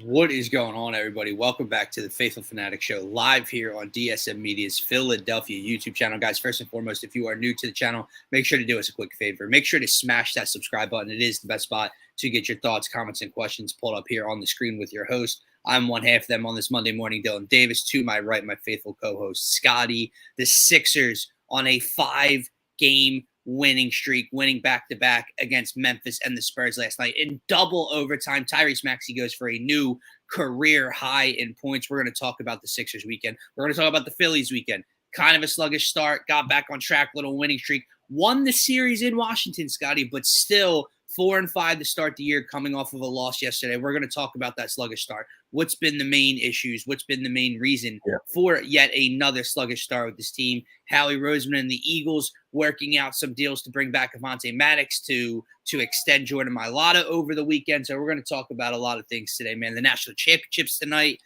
What is going on, everybody? Welcome back to the Phaithful Phanatics show, live here on DSM-Media's Philadelphia YouTube channel. Guys, first and foremost, if you are new to the channel, make sure to do us a quick favor. Make sure to smash that subscribe button. It is the best spot to get your thoughts, comments, and questions pulled up here on the screen with your host. I'm one half of them on this Monday morning, Dylan Davis. To my right, my faithful co-host, Scotty. The Sixers on a 5-game winning streak, winning back-to-back against Memphis and the Spurs last night. In double overtime, Tyrese Maxey goes for a new career high in points. We're going to talk about the Sixers weekend. We're going to talk about the Phillies weekend. Kind of a sluggish start, got back on track, little winning streak. Won the series in Washington, Scotty, but still 4-5 to start the year, coming off of a loss yesterday. We're going to talk about that sluggish start. What's been the main issues? What's been the main reason for yet another sluggish start with this team? Howie Roseman and the Eagles working out some deals to bring back Phanatics to extend Jordan Mailata over the weekend. So we're going to talk about a lot of things today, man. The national championships tonight.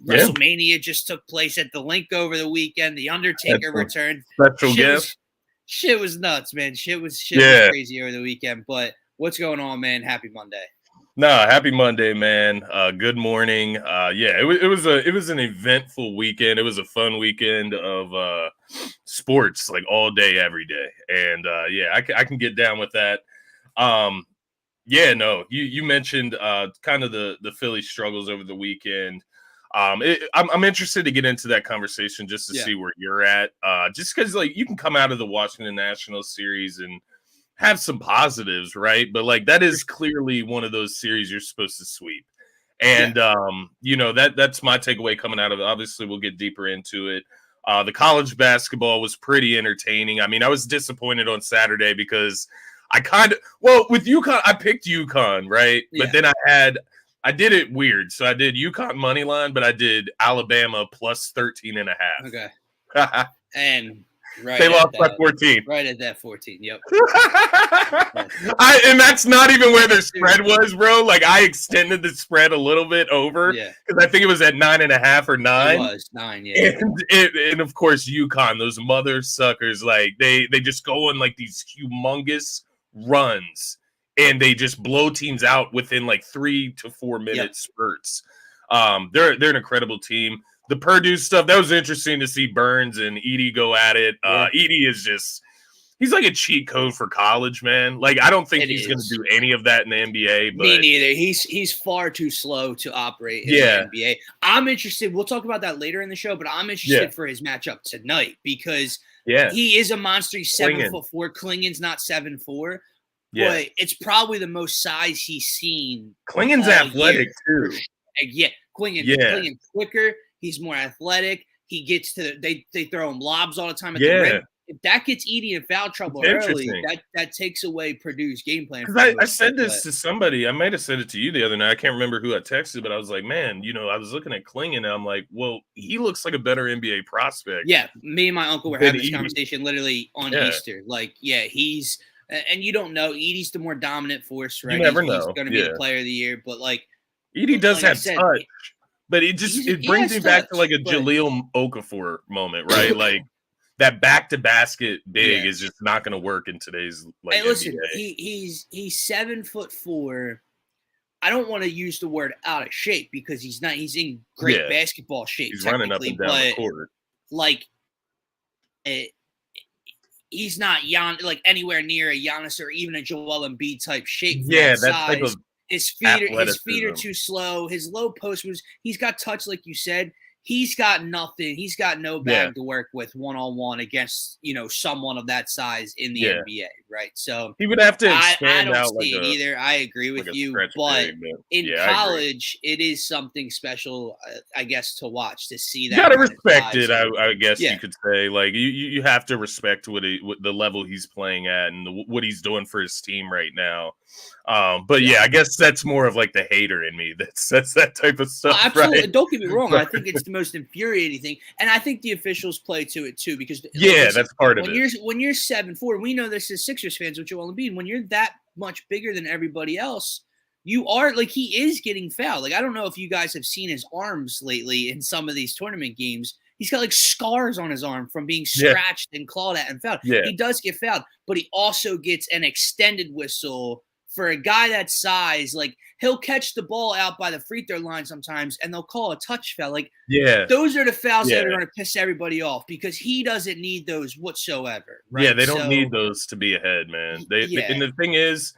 WrestleMania just took place at the Link over the weekend. The Undertaker returned. Special gift. Shit was nuts, man. Shit was crazy over the weekend. But what's going on, man? Happy Monday. No, happy Monday, man. Good morning. It was an eventful weekend. It was a fun weekend of sports, like all day, every day. And I can get down with that. You mentioned kind of the Philly struggles over the weekend. I'm interested to get into that conversation just to see where you're at. Just because like you can come out of the Washington Nationals series and have some positives, right? But like that is clearly one of those series you're supposed to sweep. And that's my takeaway coming out of it. Obviously, we'll get deeper into it. The college basketball was pretty entertaining. I mean, I was disappointed on Saturday because with UConn, I picked UConn, right? Yeah. But then I did it weird. So I did UConn money line, but I did Alabama plus 13.5. Okay. And they lost by 14. Right at that 14. Yep. And that's not even where their spread was, bro. Like I extended the spread a little bit over because I think it was at 9.5 or 9. It was 9, yeah. And of course, UConn, those mother suckers, like they just go on like these humongous runs and they just blow teams out within like 3 to 4 minute spurts. They're an incredible team. The Purdue stuff, that was interesting to see Burns and Edey go at it. Edey is he's like a cheat code for college, man. Like, I don't think he's going to do any of that in the NBA. But me neither. He's far too slow to operate in the NBA. I'm interested. We'll talk about that later in the show, but I'm interested for his matchup tonight because he is a monster. He's 7'4". Klingen's not 7'4". But it's probably the most size he's seen. Klingen's athletic, too. Yeah, Klingen's quicker. He's more athletic. He gets to they throw him lobs all the time at the rim. If that gets Edey in foul trouble early, that takes away Purdue's game plan. Because I said this to somebody. I might have said it to you the other night. I can't remember who I texted, but I was like, man, I was looking at Klingen and I'm like, well, he looks like a better NBA prospect. Yeah, me and my uncle were having this conversation literally on Easter. Like, he's and you don't know. Edey's the more dominant force, right? You never know. He's going to be the player of the year, but like Edey does have touch. But it brings me back to like a Jahlil Okafor moment, right? Like that back to basket big is just not going to work in today's like. Hey, listen, NBA. he's 7'4". I don't want to use the word out of shape because he's not. He's in great basketball shape. He's running up and down the court. Like, he's not like anywhere near a Giannis or even a Joel Embiid type shape. That type of. His feet are too slow. His low post moves. He's got touch, like you said. He's got nothing. He's got no bag to work with one-on-one against someone of that size in the NBA, right? So he would have to expand I don't out see it either. I agree with you, but in college, it is something special, I guess, to watch to see that. You gotta respect it. I guess you could say, like you have to respect what the level he's playing at and what he's doing for his team right now. But I guess that's more of like the hater in me. That's that type of stuff. Oh, absolutely. Right? Don't get me wrong. I think it's the most infuriating thing, and I think the officials play to it too because that's part of it. When you're 7'4", we know this as Sixers fans with Joel Embiid. When you're that much bigger than everybody else, you are like he is getting fouled. Like I don't know if you guys have seen his arms lately in some of these tournament games. He's got like scars on his arm from being scratched and clawed at and fouled. He does get fouled, but he also gets an extended whistle for a guy that size, like he'll catch the ball out by the free throw line sometimes, and they'll call a touch foul. Like, those are the fouls that are going to piss everybody off because he doesn't need those whatsoever. Right? Yeah, they don't need those to be ahead, man. And the thing is,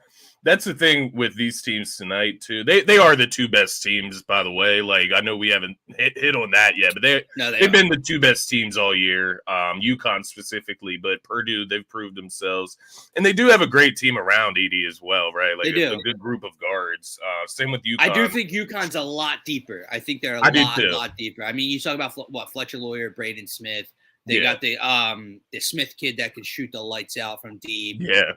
that's the thing with these teams tonight too. They are the two best teams, by the way. Like, I know we haven't hit on that yet, but they've been the two best teams all year. UConn specifically, but Purdue, they've proved themselves, and they do have a great team around Edie as well, right? Like a good group of guards. Same with UConn. I do think UConn's a lot deeper. I think they're a lot deeper. I mean, you talk about Fletcher Lawyer, Braden Smith. They got the Smith kid that can shoot the lights out from deep. Yeah.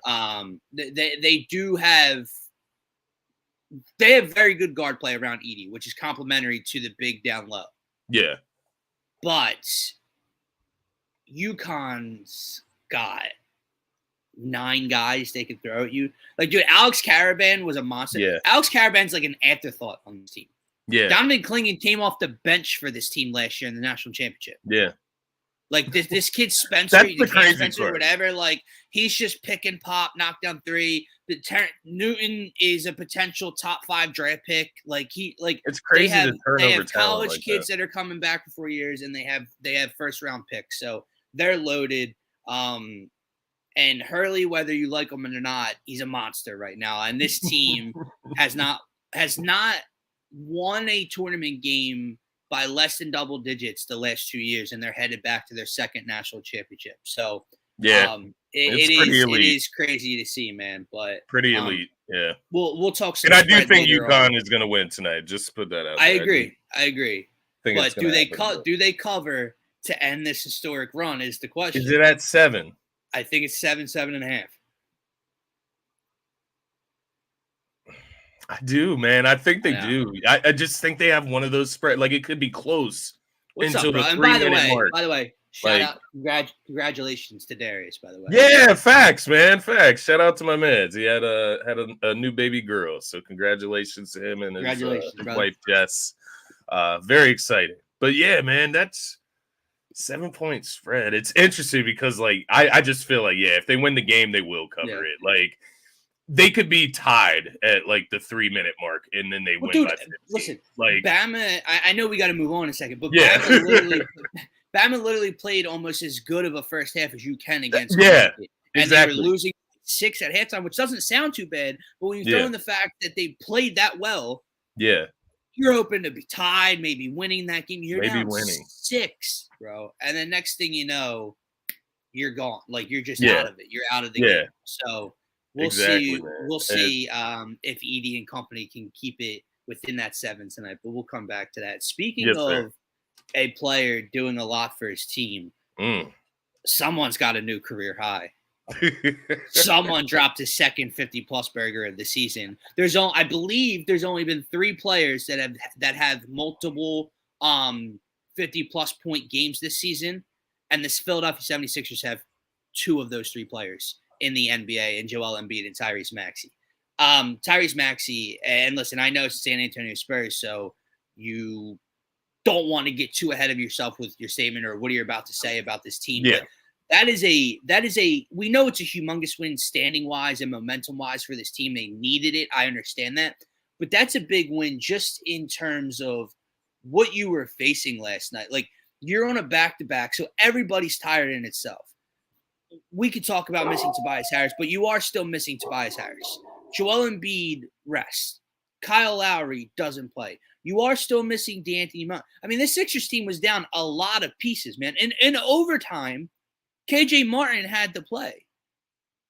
They have very good guard play around Edie, which is complementary to the big down low. Yeah. But UConn's got 9 guys they could throw at you. Like, dude, Alex Caravan was a monster. Yeah. Alex Caravan's like an afterthought on this team. Yeah. Donovan Clingan came off the bench for this team last year in the national championship. Yeah. Like this kid Spencer, that's the crazy Spencer, part. Whatever. Like, he's just pick and pop, knock down 3. Newton is a potential top 5 draft pick. Like it's crazy to turn they over have college like kids that are coming back for 4 years, and they have first round picks, so they're loaded. And Hurley, whether you like him or not, he's a monster right now. And this team has not won a tournament game by less than double digits the last 2 years, and they're headed back to their second national championship. So it is crazy to see, man. But pretty elite, yeah. We'll talk. Some and I do think UConn is going to win tonight. Just to put that out. I agree. But do they cover to end this historic run? Is the question. Is it at 7? I think it's 7.5. I do, man. I think they do. I just think they have one of those spread. Like, it could be close until the 3-minute mark. By the way, shout out, congratulations to Darius. By the way, yeah, facts, man, facts. Shout out to my man. He had a new baby girl, so congratulations to him and his wife Jess. Very exciting. But yeah, man, that's 7-point spread. It's interesting because, like, I just feel like, if they win the game, they will cover it. Like, they could be tied at like the 3-minute mark, and then they win by 15. Listen, like Bama. I know we got to move on in a second, but Bama literally played almost as good of a first half as you can against. And they were losing 6 at halftime, which doesn't sound too bad. But when you throw in the fact that they played that well, you're hoping to be tied, maybe winning that game. You're down 6, bro, and then next thing you know, you're gone. Like, you're just out of it. You're out of the game. So. We'll see. Man. We'll see if Edie and company can keep it within that 7 tonight. But we'll come back to that. Speaking of a player doing a lot for his team, someone's got a new career high. Someone dropped his second 50-plus burger of the season. I believe there's only been 3 players that have multiple 50-plus point games this season, and the Philadelphia 76ers have 2 of those 3 players in the NBA, and Joel Embiid and Tyrese Maxey. Tyrese Maxey, and listen, I know it's San Antonio Spurs, so you don't want to get too ahead of yourself with your statement or what you're about to say about this team. Yeah. But we know it's a humongous win standing wise and momentum wise for this team. They needed it. I understand that. But that's a big win just in terms of what you were facing last night. Like, you're on a back-to-back, so everybody's tired in itself. We could talk about missing Tobias Harris, but you are still missing Tobias Harris. Joel Embiid rests. Kyle Lowry doesn't play. You are still missing DeAnthony Melton. I mean, this Sixers team was down a lot of pieces, man. In overtime, KJ Martin had to play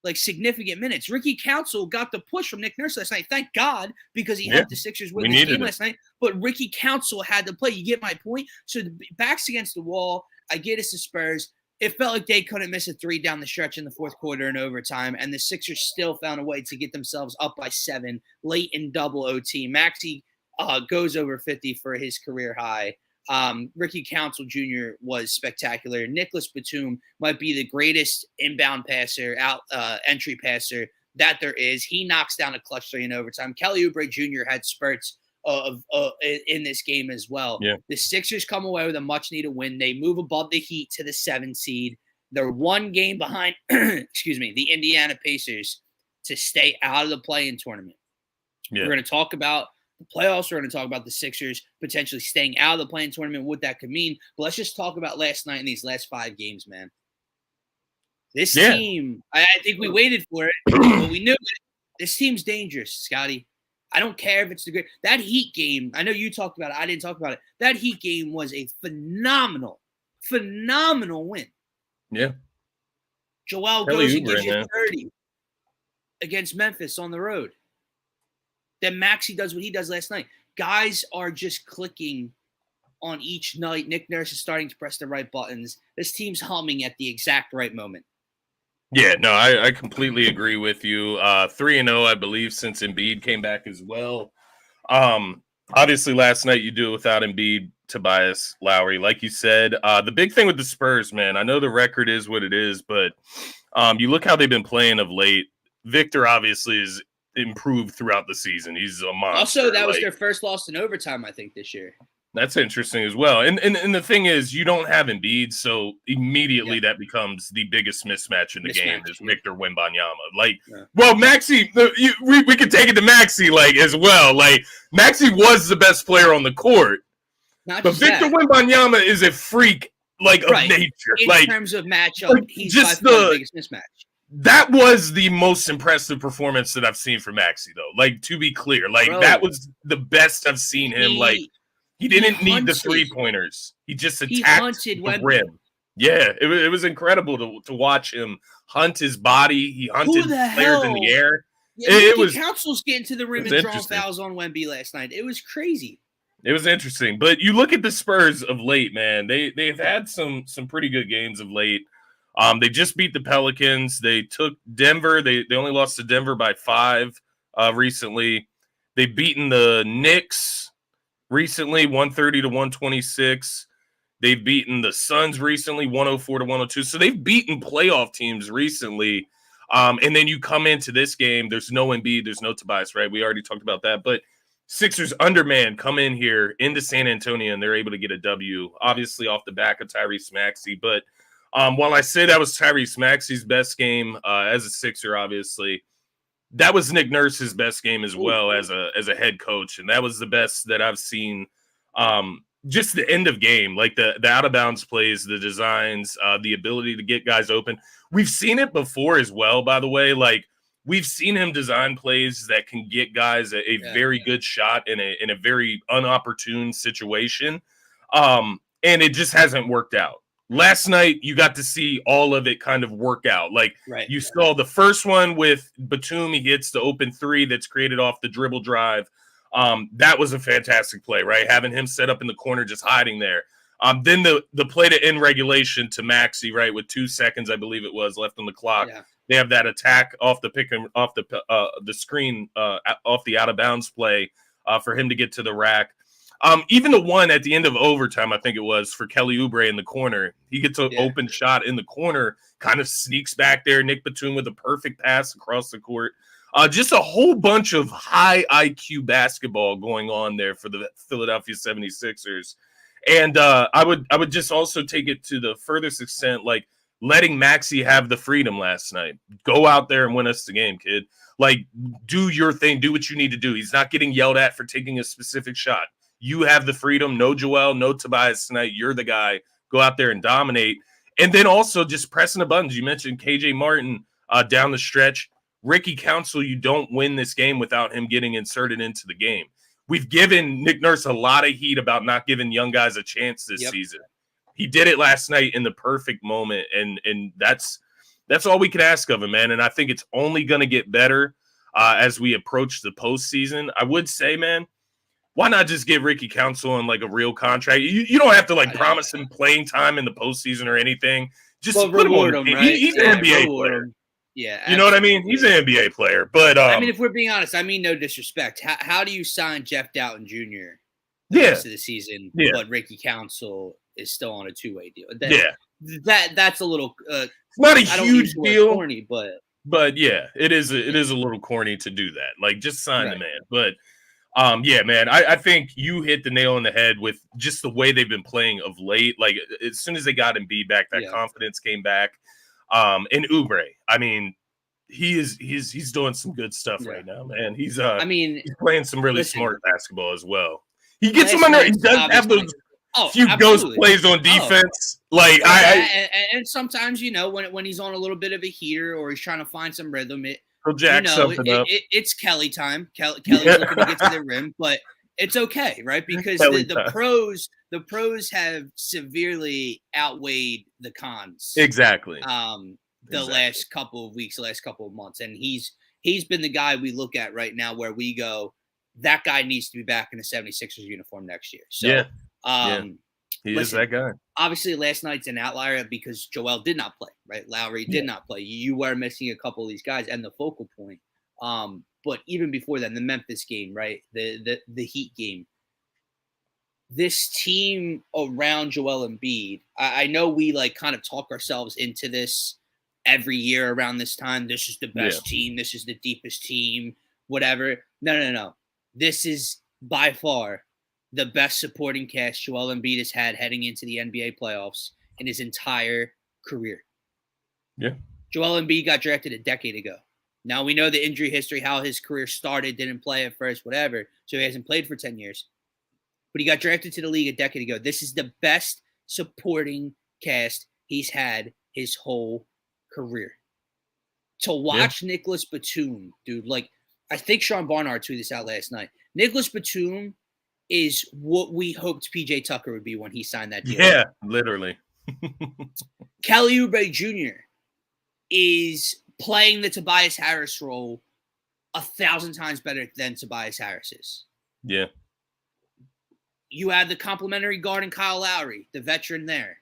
like significant minutes. Ricky Council got the push from Nick Nurse last night. Thank God, because he helped the Sixers win this game last night. But Ricky Council had to play. You get my point? So the back's against the wall. I get it's the Spurs. It felt like they couldn't miss a 3 down the stretch in the fourth quarter in overtime, and the Sixers still found a way to get themselves up by 7 late in double OT. Maxey goes over 50 for his career high. Ricky Council Jr. was spectacular. Nicholas Batum might be the greatest inbound passer, entry passer that there is. He knocks down a clutch 3 in overtime. Kelly Oubre Jr. had spurts in this game as well. Yeah. The Sixers come away with a much-needed win. They move above the Heat to the 7th seed. They're 1 game behind, the Indiana Pacers to stay out of the play-in tournament. Yeah. We're going to talk about the playoffs. We're going to talk about the Sixers potentially staying out of the play-in tournament, what that could mean. But let's just talk about last night in these last 5 games, man. This team, I think we waited for it, but we knew it. This team's dangerous, Scotty. I don't care if it's the great. That Heat game, I know you talked about it. I didn't talk about it. That Heat game was a phenomenal win. Yeah. Joel goes and gives you 30 against Memphis on the road. Then Maxey does what he does last night. Guys are just clicking on each night. Nick Nurse is starting to press the right buttons. This team's humming at the exact right moment. Yeah, no, I completely agree with you. 3-0, I believe, since Embiid came back as well. Obviously, last night you do it without Embiid, Tobias, Lowry. Like you said, the big thing with the Spurs, man, I know the record is what it is, but you look how they've been playing of late. Victor obviously is improved throughout the season. He's a monster. Also, that was their first loss in overtime, I think, this year. That's interesting as well. And the thing is, you don't have Embiid, so immediately that becomes the biggest mismatch in the game is Victor Wembanyama. Well, Maxey, we could take it to Maxey, as well. Maxey was the best player on the court. But Victor Wembanyama is a freak, of nature. In terms of matchup, he's just the biggest mismatch. That was the most impressive performance that I've seen from Maxey, though. To be clear, that was the best I've seen him. He didn't need the 3-pointers. He just attacked the rim. Yeah, it was incredible to watch him hunt his body. He hunted players in the air. Yeah, Council's getting to the rim and drawing fouls on Wemby last night. It was crazy. It was interesting. But you look at the Spurs of late, man. They've had some pretty good games of late. They just beat the Pelicans. They took Denver. They only lost to Denver by 5 recently. They've beaten the Knicks recently, 130-126. They've beaten the Suns recently, 104-102. So they've beaten playoff teams recently. And then you come into this game, there's no Embiid, there's no Tobias, right? We already talked about that. But Sixers underman come in here into San Antonio, and they're able to get a W, obviously off the back of Tyrese Maxey. But while I say that was Tyrese Maxey's best game as a Sixer, obviously, that was Nick Nurse's best game as well as a head coach, and that was the best that I've seen. Just the end of game, the out of bounds plays, the designs, the ability to get guys open. We've seen it before as well, by the way. We've seen him design plays that can get guys a very good shot in a very unopportune situation, and it just hasn't worked out. Last night, you got to see all of it kind of work out. You saw the first one with Batum. He hits the open 3 that's created off the dribble drive. That was a fantastic play, right? Having him set up in the corner, just hiding there. Then the play to end regulation to Maxey, right, with 2 seconds, I believe it was, left on the clock. Yeah. They have that attack off the the screen, off the out of bounds play for him to get to the rack. Even the one at the end of overtime, I think it was, for Kelly Oubre in the corner. He gets an open shot in the corner, kind of sneaks back there. Nick Batum with a perfect pass across the court. Just a whole bunch of high IQ basketball going on there for the Philadelphia 76ers. And I would just also take it to the furthest extent, letting Maxey have the freedom last night. Go out there and win us the game, kid. Do your thing. Do what you need to do. He's not getting yelled at for taking a specific shot. You have the freedom. No Joel, no Tobias tonight. You're the guy. Go out there and dominate. And then also just pressing the buttons. You mentioned KJ Martin down the stretch. Ricky Council, you don't win this game without him getting inserted into the game. We've given Nick Nurse a lot of heat about not giving young guys a chance this season. He did it last night in the perfect moment, and that's all we can ask of him, man. And I think it's only going to get better as we approach the postseason. I would say, man, why not just give Ricky Council on a real contract? You don't have to promise him playing time in the postseason or anything. Just put him on. Right? He's an NBA player. Yeah, absolutely. You know what I mean? He's an NBA player. But if we're being honest, I mean no disrespect. How do you sign Jeff Doughton Jr. the rest of the season, but Ricky Council is still on a 2-way deal? That's a little. It's not a huge deal, corny, but yeah, it is a little corny to do that. Just sign the man. But yeah, man, I think you hit the nail on the head with just the way they've been playing of late. As soon as they got Embiid back, that confidence came back. And Oubre, I mean, he's doing some good stuff right now, man. He's playing some really smart basketball as well. He gets him under. He does have those few ghost plays on defense. And sometimes, when he's on a little bit of a heater or he's trying to find some rhythm, it's Kelly time. Kelly's looking to get to the rim, but it's okay, right? Because the pros have severely outweighed the cons. Exactly. Last couple of weeks, the last couple of months, and he's been the guy we look at right now where we go, that guy needs to be back in the 76ers uniform next year. So, he is that guy. Obviously, last night's an outlier because Joel did not play, right? Lowry did not play. You were missing a couple of these guys and the focal point. But even before that, the Memphis game, right? The Heat game. This team around Joel Embiid, I know we kind of talk ourselves into this every year around this time. This is the best team. This is the deepest team, whatever. No. This is by far the best supporting cast Joel Embiid has had heading into the NBA playoffs in his entire career. Yeah. Joel Embiid got drafted a decade ago. Now we know the injury history, how his career started, didn't play at first, whatever. So he hasn't played for 10 years. But he got drafted to the league a decade ago. This is the best supporting cast he's had his whole career. To watch Nicholas Batum, dude, I think Sean Barnard tweeted this out last night. Nicholas Batum is what we hoped PJ Tucker would be when he signed that deal. Yeah, literally. Kelly Oubre Jr. is playing the Tobias Harris role 1,000 times better than Tobias Harris is. Yeah. You had the complimentary guard in Kyle Lowry, the veteran there.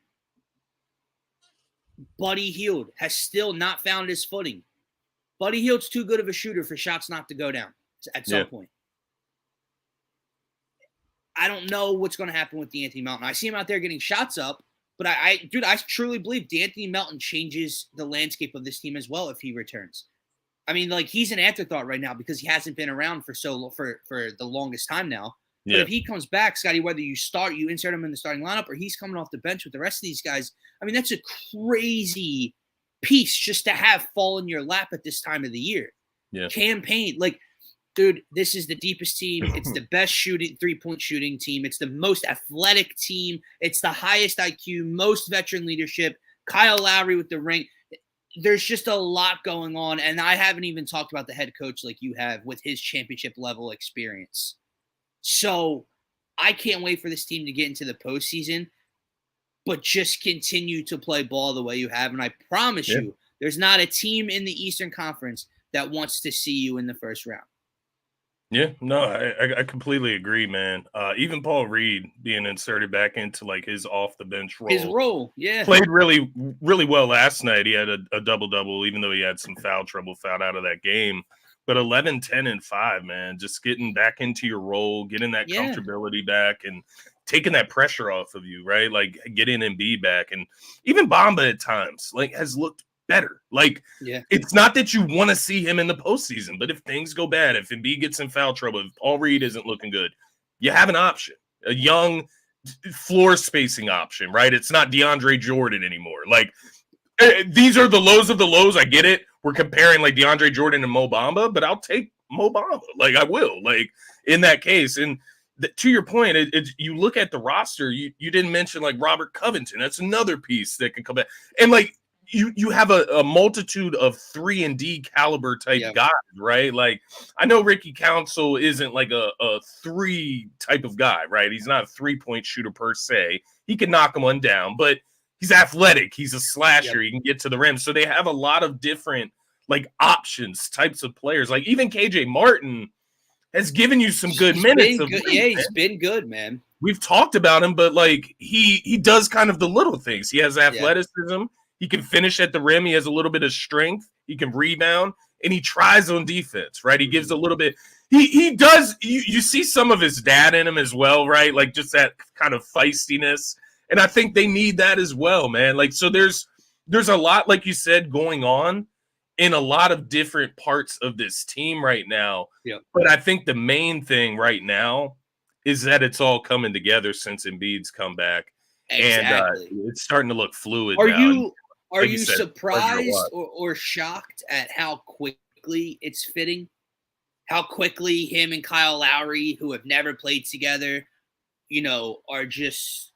Buddy Hield has still not found his footing. Buddy Hield's too good of a shooter for shots not to go down at some point. I don't know what's going to happen with D'Anthony Melton. I see him out there getting shots up, but I truly believe D'Anthony Melton changes the landscape of this team as well if he returns. I mean, he's an afterthought right now because he hasn't been around for the longest time now. But if he comes back, Scotty, whether you insert him in the starting lineup or he's coming off the bench with the rest of these guys, I mean, that's a crazy piece just to have fall in your lap at this time of the year. Yeah. Campaign, dude, this is the deepest team. It's the best three-point shooting team. It's the most athletic team. It's the highest IQ, most veteran leadership. Kyle Lowry with the ring. There's just a lot going on, and I haven't even talked about the head coach like you have with his championship level experience. So I can't wait for this team to get into the postseason, but just continue to play ball the way you have. And I promise you, there's not a team in the Eastern Conference that wants to see you in the first round. Yeah, no, I completely agree, man. Even Paul Reed being inserted back into his off the bench role. His role, played really, really well last night. He had a double-double, even though he had some fouled out of that game. But 11, 10, and 5, man, just getting back into your role, getting that comfortability back and taking that pressure off of you, right? Getting Embiid back. And even Bamba at times, has looked better. It's not that you want to see him in the postseason, but if things go bad, if Embiid gets in foul trouble, if Paul Reed isn't looking good, you have an option, a young floor spacing option, right? It's not DeAndre Jordan anymore. These are the lows of the lows. I get it. We're comparing DeAndre Jordan and Mo Bamba, but I'll take Mo Bamba. I will, in that case. And to your point, you look at the roster, you didn't mention Robert Covington. That's another piece that can come back. And you have a multitude of 3-and-D caliber type guys, right? I know Ricky Council isn't a 3 type of guy, right? He's not a 3-point shooter per se. He can knock one down, but he's athletic. He's a slasher. He can get to the rim. So they have a lot of different options, types of players. Even KJ Martin has given you some good minutes. He's been good, man. We've talked about him, but he does kind of the little things. He has athleticism. He can finish at the rim. He has a little bit of strength. He can rebound, and he tries on defense, right? He gives a little bit. He does. You see some of his dad in him as well, right? Just that kind of feistiness. And I think they need that as well, man. So there's a lot, like you said, going on in a lot of different parts of this team right now. Yeah. But I think the main thing right now is that it's all coming together since Embiid's come back. Exactly. And it's starting to look fluid Are now. Are you surprised or shocked at how quickly it's fitting? How quickly him and Kyle Lowry, who have never played together, are just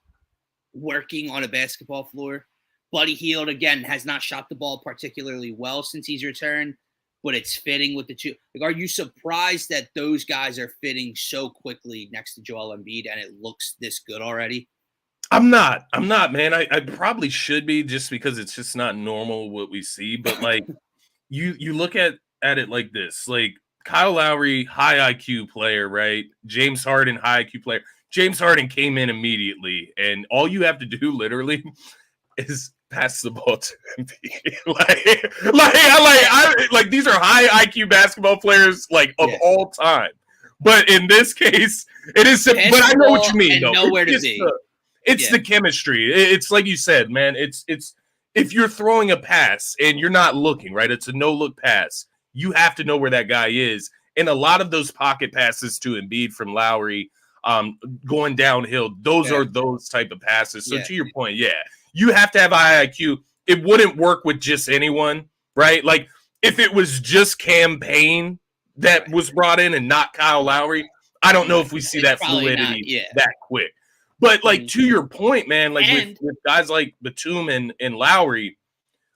working on a basketball floor. Buddy Hield, again, has not shot the ball particularly well since he's returned, but it's fitting with the two. Like, are you surprised that those guys are fitting so quickly next to Joel Embiid and it looks this good already? I'm not, man. I probably should be, just because it's just not normal what we see. But like, you look at it like this, like Kyle Lowry, high IQ player, right? James Harden, high IQ player. James Harden came in immediately, and all you have to do literally is pass the ball to Embiid. like these are high IQ basketball players, like of all time. But in this case, it is. But I know what you mean, though. Nowhere to be. It's the chemistry. It's like you said, man. It's if you're throwing a pass and you're not looking, right? It's a no-look pass. You have to know where that guy is. And a lot of those pocket passes to Embiid from Lowry, going downhill, those are those type of passes. So to your point, you have to have high IQ. It wouldn't work with just anyone, right? Like if it was just Cam Payne that was brought in and not Kyle Lowry, I don't know if we see that fluidity that quick. But like to your point, man, like with guys like Batum and Lowry,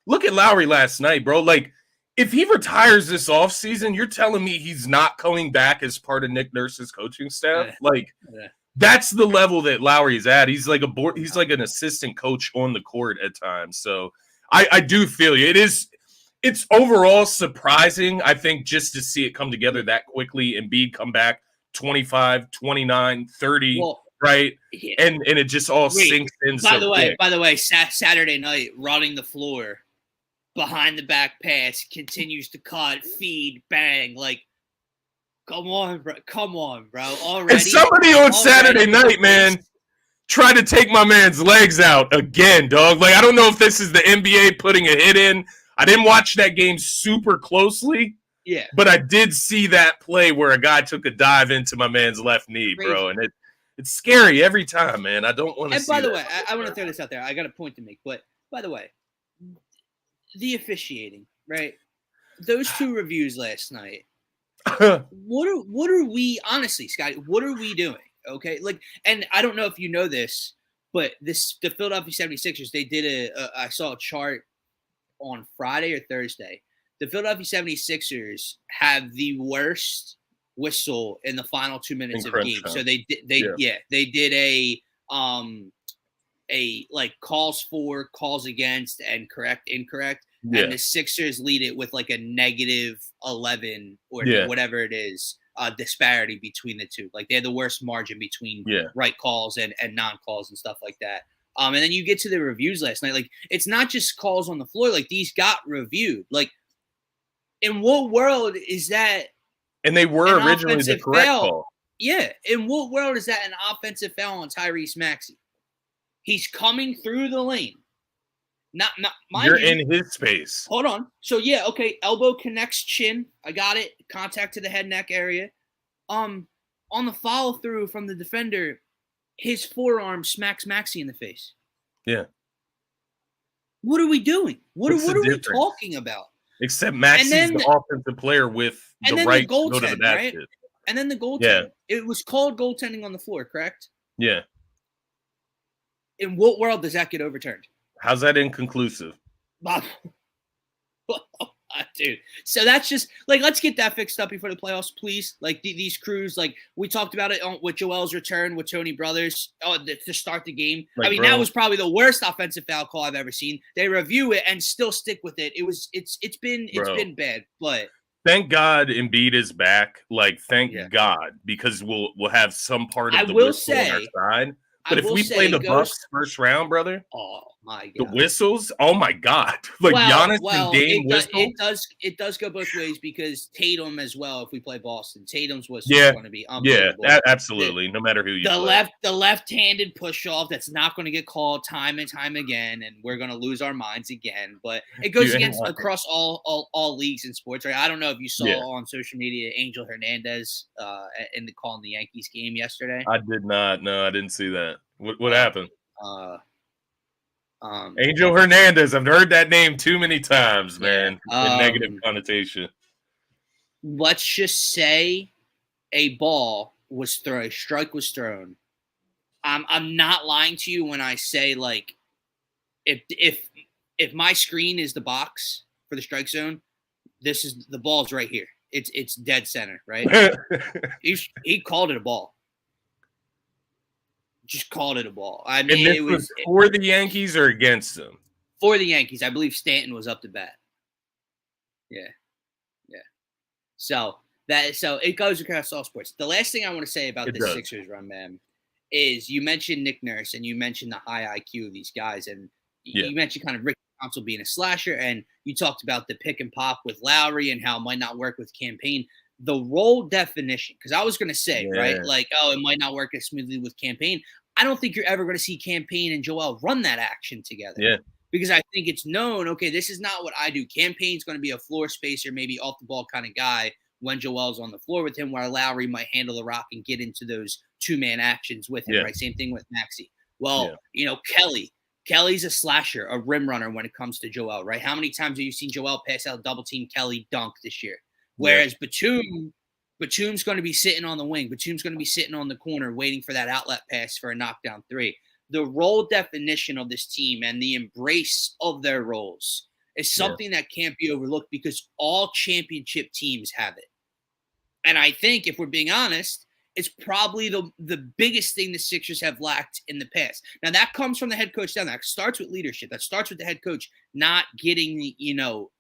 look at Lowry last night, bro. Like if he retires this offseason, you're telling me he's not coming back as part of Nick Nurse's coaching staff? That's the level that Lowry is at. He's like he's like an assistant coach on the court at times. So I do feel you. It's overall surprising, I think, just to see it come together that quickly. Embiid come back 25, 29, 30. Right, and it just all sinks in. By the way, Saturday night, running the floor, behind the back pass, continues to cut, feed, bang. Like, come on, bro. Already. And somebody on Saturday night, man, tried to take my man's legs out again, dog. Like, I don't know if this is the NBA putting a hit in. I didn't watch that game super closely. Yeah, but I did see that play where a guy took a dive into my man's left knee, bro, and it's scary every time, man. I don't want to see that. And by the way, I want to throw this out there. I got a point to make. But by the way, the officiating, right? Those two reviews last night. What are we, honestly, Scotty, what are we doing? Okay? Like, and I don't know if you know this, but the Philadelphia 76ers, they did I saw a chart on Friday or Thursday. The Philadelphia 76ers have the worst whistle in the final 2 minutes of the game. So they did a like calls for, calls against, and correct, incorrect. And the Sixers lead it with like a -11 or whatever it is, disparity between the two. Like they had the worst margin between right calls and non-calls and stuff like that. And then you get to the reviews last night. Like it's not just calls on the floor. Like these got reviewed. Like in what world is that? And they were originally the correct call. Yeah. In what world is that an offensive foul on Tyrese Maxey? He's coming through the lane. Not You're in his space. Hold on. So elbow connects chin. I got it. Contact to the head neck area. On the follow through from the defender, his forearm smacks Maxey in the face. Yeah. What are we doing? What are we talking about? Except Maxey's the offensive player with the right to go to the basket. Right? And then the goaltending. Yeah. It was called goaltending on the floor, correct? Yeah. In what world does that get overturned? How's that inconclusive? Dude. So that's just like, let's get that fixed up before the playoffs, please. Like these crews, like we talked about it with Joel's return with Tony Brothers to start the game. Like, I mean, that was probably the worst offensive foul call I've ever seen. They review it and still stick with it. It's been bad, but thank God Embiid is back. Like, thank God, because we'll have some part of the whistle on our side. But if we play the Bucks first round, brother, oh my God, the whistles, oh my God, like Giannis and Dame whistle. It does go both ways because Tatum as well. If we play Boston, Tatum's whistle is going to be unbelievable. Yeah, absolutely. No matter who you play. The left-handed push off that's not going to get called time and time again, and we're going to lose our minds again. But it goes across all leagues in sports, right? I don't know if you saw on social media Angel Hernandez in the call in the Yankees game yesterday. I did not. No, I didn't see that. What happened? Angel Hernandez. I've heard that name too many times, man. Yeah. In negative connotation. Let's just say a ball was thrown, a strike was thrown. I'm not lying to you when I say, like, if my screen is the box for the strike zone, this is the ball's right here. It's dead center, right? he called it a ball. Just called it a ball. I mean, and this was for the Yankees or against them? For the Yankees. I believe Stanton was up to bat. Yeah. So it goes across all sports. The last thing I want to say about this Sixers run, man, is you mentioned Nick Nurse and you mentioned the high IQ of these guys, and you mentioned kind of Rick Council being a slasher, and you talked about the pick and pop with Lowry and how it might not work with Campaign. The role definition, because I was going to say, right, like, it might not work as smoothly with Campaign. I don't think you're ever going to see Campaign and Joel run that action together. Yeah. Because I think it's known, okay, this is not what I do. Campaign's going to be a floor spacer, maybe off the ball kind of guy when Joel's on the floor with him, where Lowry might handle the rock and get into those two-man actions with him, right? Same thing with Maxey. Well, Kelly's a slasher, a rim runner when it comes to Joel, right? How many times have you seen Joel pass out double team Kelly dunk this year? Whereas Batum's going to be sitting on the wing. Batum's going to be sitting on the corner waiting for that outlet pass for a knockdown three. The role definition of this team and the embrace of their roles is something that can't be overlooked because all championship teams have it. And I think, if we're being honest, it's probably the biggest thing the Sixers have lacked in the past. Now, that comes from the head coach down. That starts with leadership. That starts with the head coach not getting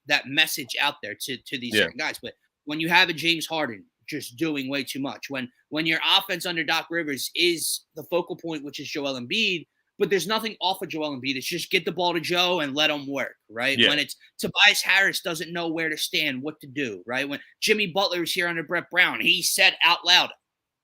that message out there to these certain guys. But when you have a James Harden just doing way too much, when your offense under Doc Rivers is the focal point, which is Joel Embiid, but there's nothing off of Joel Embiid. It's just get the ball to Joe and let him work, right? When it's Tobias Harris doesn't know where to stand, what to do, right? When Jimmy Butler was here under Brett Brown, he said out loud,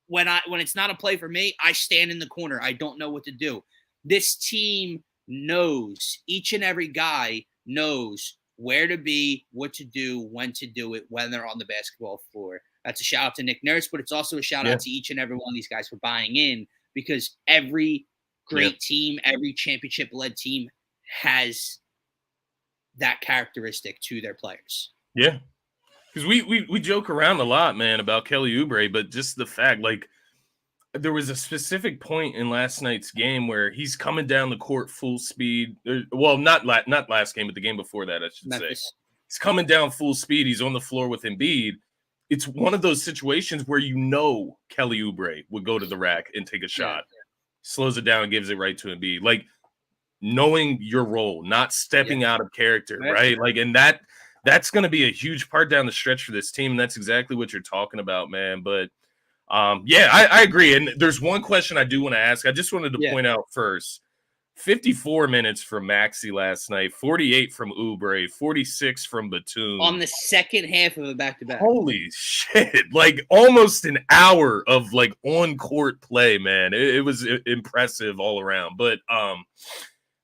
when it's not a play for me, I stand in the corner. I don't know what to do. This team knows, each and every guy knows where to be, what to do, when to do it, when they're on the basketball floor. That's a shout out to Nick Nurse, but it's also a shout out to each and every one of these guys for buying in, because every great team, every championship-led team has that characteristic to their players. Yeah. Because we joke around a lot, man, about Kelly Oubre, but just the fact, like, there was a specific point in last night's game where he's coming down the court full speed. Well, not last game, but the game before that, I should say. He's coming down full speed. He's on the floor with Embiid. It's one of those situations where Kelly Oubre would go to the rack and take a shot. Slows it down and gives it right to Embiid. Like, knowing your role, not stepping out of character, right? Like, and that's going to be a huge part down the stretch for this team. And that's exactly what you're talking about, man. But I agree. And there's one question I do want to ask. I just wanted to point out first, 54 minutes from Maxey last night, 48 from Oubre, 46 from Batum. On the second half of a back-to-back. Holy shit. Like, almost an hour of, like, on-court play, man. It was impressive all around. But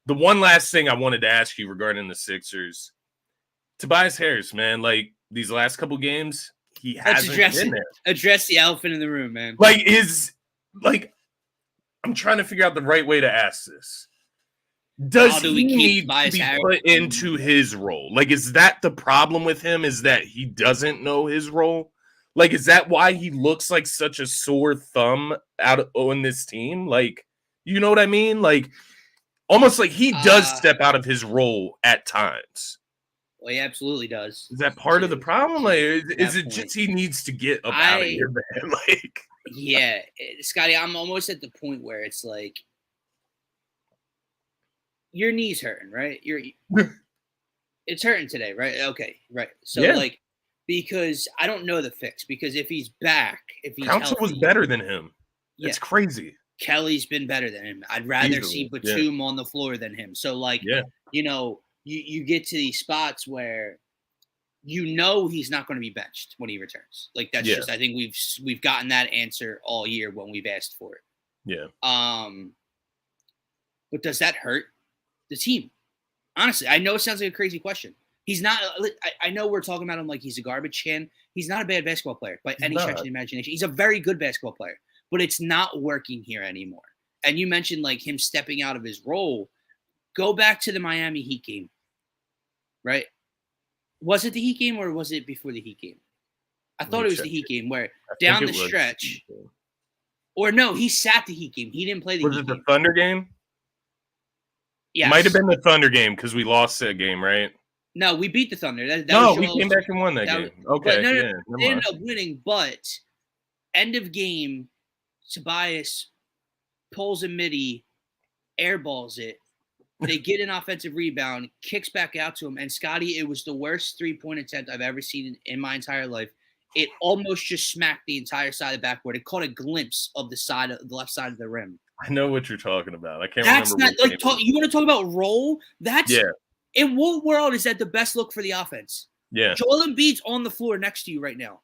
the one last thing I wanted to ask you regarding the Sixers, Tobias Harris, man, like, these last couple games, he hasn't been there. Address the elephant in the room, man. I'm trying to figure out the right way to ask this. Does he need to be put into his role? Like, is that the problem with him? Is that he doesn't know his role? Like, is that why he looks like such a sore thumb on this team? Like, you know what I mean? Like, almost like he does step out of his role at times. Well, he absolutely does. Is that part of the problem? Like, is it just he needs to get up out of here, man? Like, yeah, Scotty, I'm almost at the point where it's like, your knee's hurting, right? It's hurting today, right? Okay, right. So, because I don't know the fix. Because if he's back, if he's Council healthy, was better than him. It's crazy. Kelly's been better than him. I'd rather see Batum on the floor than him. So, you get to these spots where he's not going to be benched when he returns. Like, that's just, I think we've gotten that answer all year when we've asked for it. Yeah. But does that hurt the team? Honestly, I know it sounds like a crazy question. He's not. I know we're talking about him like he's a garbage can. He's not a bad basketball player by any stretch of the imagination. He's a very good basketball player, but it's not working here anymore. And you mentioned, like, him stepping out of his role. Go back to the Miami Heat game, right? Was it the Heat game or was it before the Heat game? I thought it was the Heat game where down the stretch. Or no, he sat the Heat game. He didn't play the Heat game. Was it the Thunder game? Yeah. Might have been the Thunder game because we lost that game, right? No, we beat the Thunder. We came back and won that game. Okay. No, they ended up winning, but end of game, Tobias pulls a midi, airballs it. They get an offensive rebound, kicks back out to him, and Scotty, it was the worst three-point attempt I've ever seen in my entire life. It almost just smacked the entire side of the backboard. It caught a glimpse of the left side of the rim. I know what you're talking about. I can't remember. That's not like you want to talk about roll? That's in what world is that the best look for the offense? Yeah. Joel Embiid's on the floor next to you right now.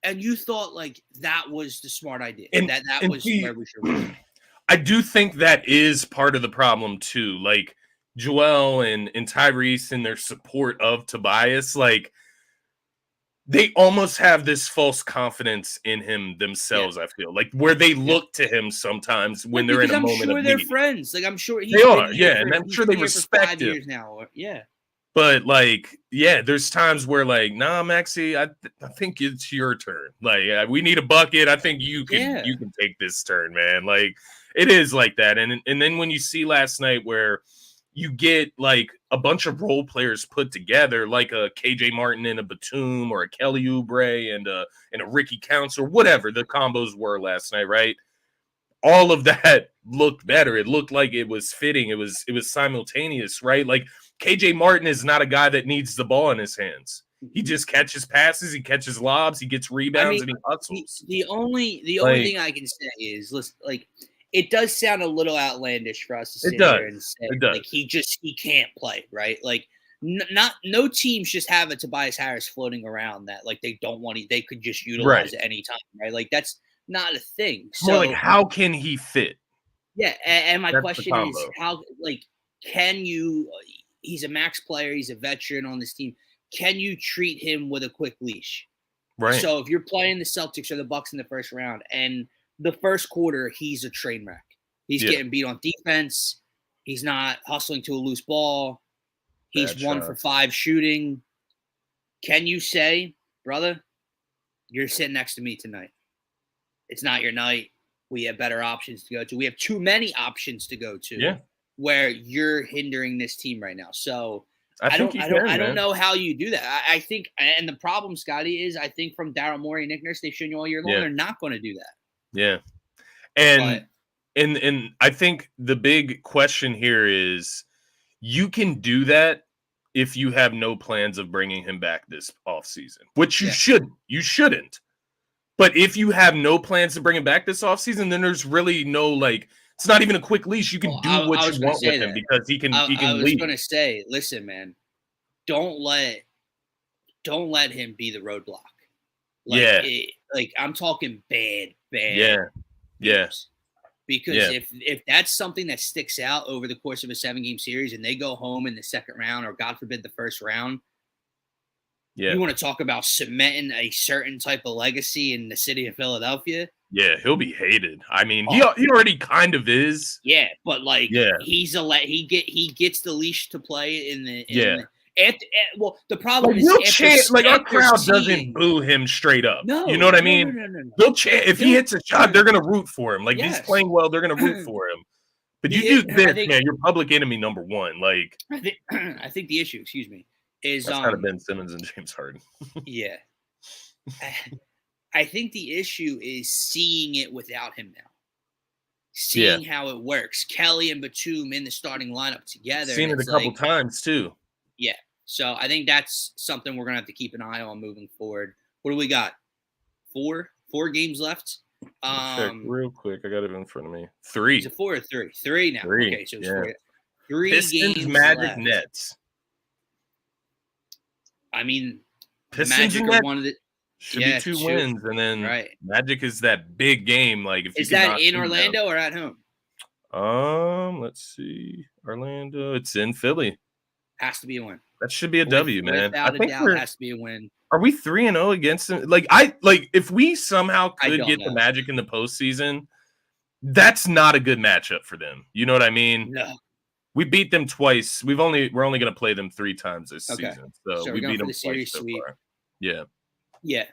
And you thought like that was the smart idea. And that was where we should be. I do think that is part of the problem too. Like Joel and Tyrese and their support of Tobias, like they almost have this false confidence in him themselves. I feel like where they look to him sometimes when they're in a moment of need. I'm sure they're friends. Like I'm sure they are. And I'm sure they respect him. Now. Yeah. But like, there's times where like, nah, Maxie, I think it's your turn. Like, we need a bucket. I think you can take this turn, man. Like, it is like that. And then when you see last night where you get like a bunch of role players put together, like a KJ Martin and a Batum or a Kelly Oubre and a Ricky Counts or whatever the combos were last night, right? All of that looked better. It looked like it was fitting. It was simultaneous, right? Like KJ Martin is not a guy that needs the ball in his hands. He just catches passes, he catches lobs, he gets rebounds, and he hustles. The only thing I can say is, listen, like, it does sound a little outlandish for us to sit here and say, like, he can't play, right? Like, no teams just have a Tobias Harris floating around that, like, they could just utilize at any time, right? Like, that's not a thing. So, like, how can he fit? Yeah, and my question is, how, like, can you? He's a max player. He's a veteran on this team. Can you treat him with a quick leash? Right. So if you're playing the Celtics or the Bucks in the first round, and the first quarter he's a train wreck. He's getting beat on defense. He's not hustling to a loose ball. He's 1 for 5 shooting. Can you say, brother, you're sitting next to me tonight? It's not your night. We have better options to go to. We have too many options to go to. Yeah. Where you're hindering this team right now. So I don't know how you do that. I think, and the problem, Scotty, is I think from Daryl Morey and Nick Nurse, they've shown you all year long, they're not going to do that. Yeah. And I think the big question here is you can do that if you have no plans of bringing him back this offseason, which you shouldn't. You shouldn't. But if you have no plans to bring him back this offseason, then there's really no, like, it's not even a quick leash. You can do what you want with him because he can leave. I was going to say, listen, man, don't let him be the roadblock. Like, I'm talking bad. Yeah. Because if that's something that sticks out over the course of a 7-game series and they go home in the second round or, God forbid, the first round, you want to talk about cementing a certain type of legacy in the city of Philadelphia? Yeah, he'll be hated. I mean, he already kind of is. Yeah, but like, he gets the leash to play in the. Well, the problem is our crowd doesn't boo him straight up. No, you know what I mean? No. They'll chant if he hits a shot. They're gonna root for him. Like if he's playing well, they're gonna root for him. But you do this, man. You're public enemy number one. Like I think the issue, is that's kind of Ben Simmons and James Harden. Yeah. I think the issue is seeing it without him now. Seeing how it works. Kelly and Batum in the starting lineup together. Seen it a couple times too. Yeah. So I think that's something we're going to have to keep an eye on moving forward. What do we got? 4 games left. Check real quick. I got it in front of me. 3. Is it 4 or 3? 3 now. 3. Okay, so it's 4. 3 Pistons, games Magic, left. Nets. I mean, Pistons Magic are one of the should be 2 wins, and then Magic is that big game. Like, if is that in Orlando or at home? Let's see. Orlando. It's in Philly. Has to be a win. That should be a W, man. Without a doubt, has to be a win. Are we 3-0 against them? Like, if we somehow could get the Magic in the postseason, that's not a good matchup for them. You know what I mean? No. We beat them twice. We're only going to play them 3 times this season. So we we're going beat for them the series twice so sweep. far. Yeah. Yeah.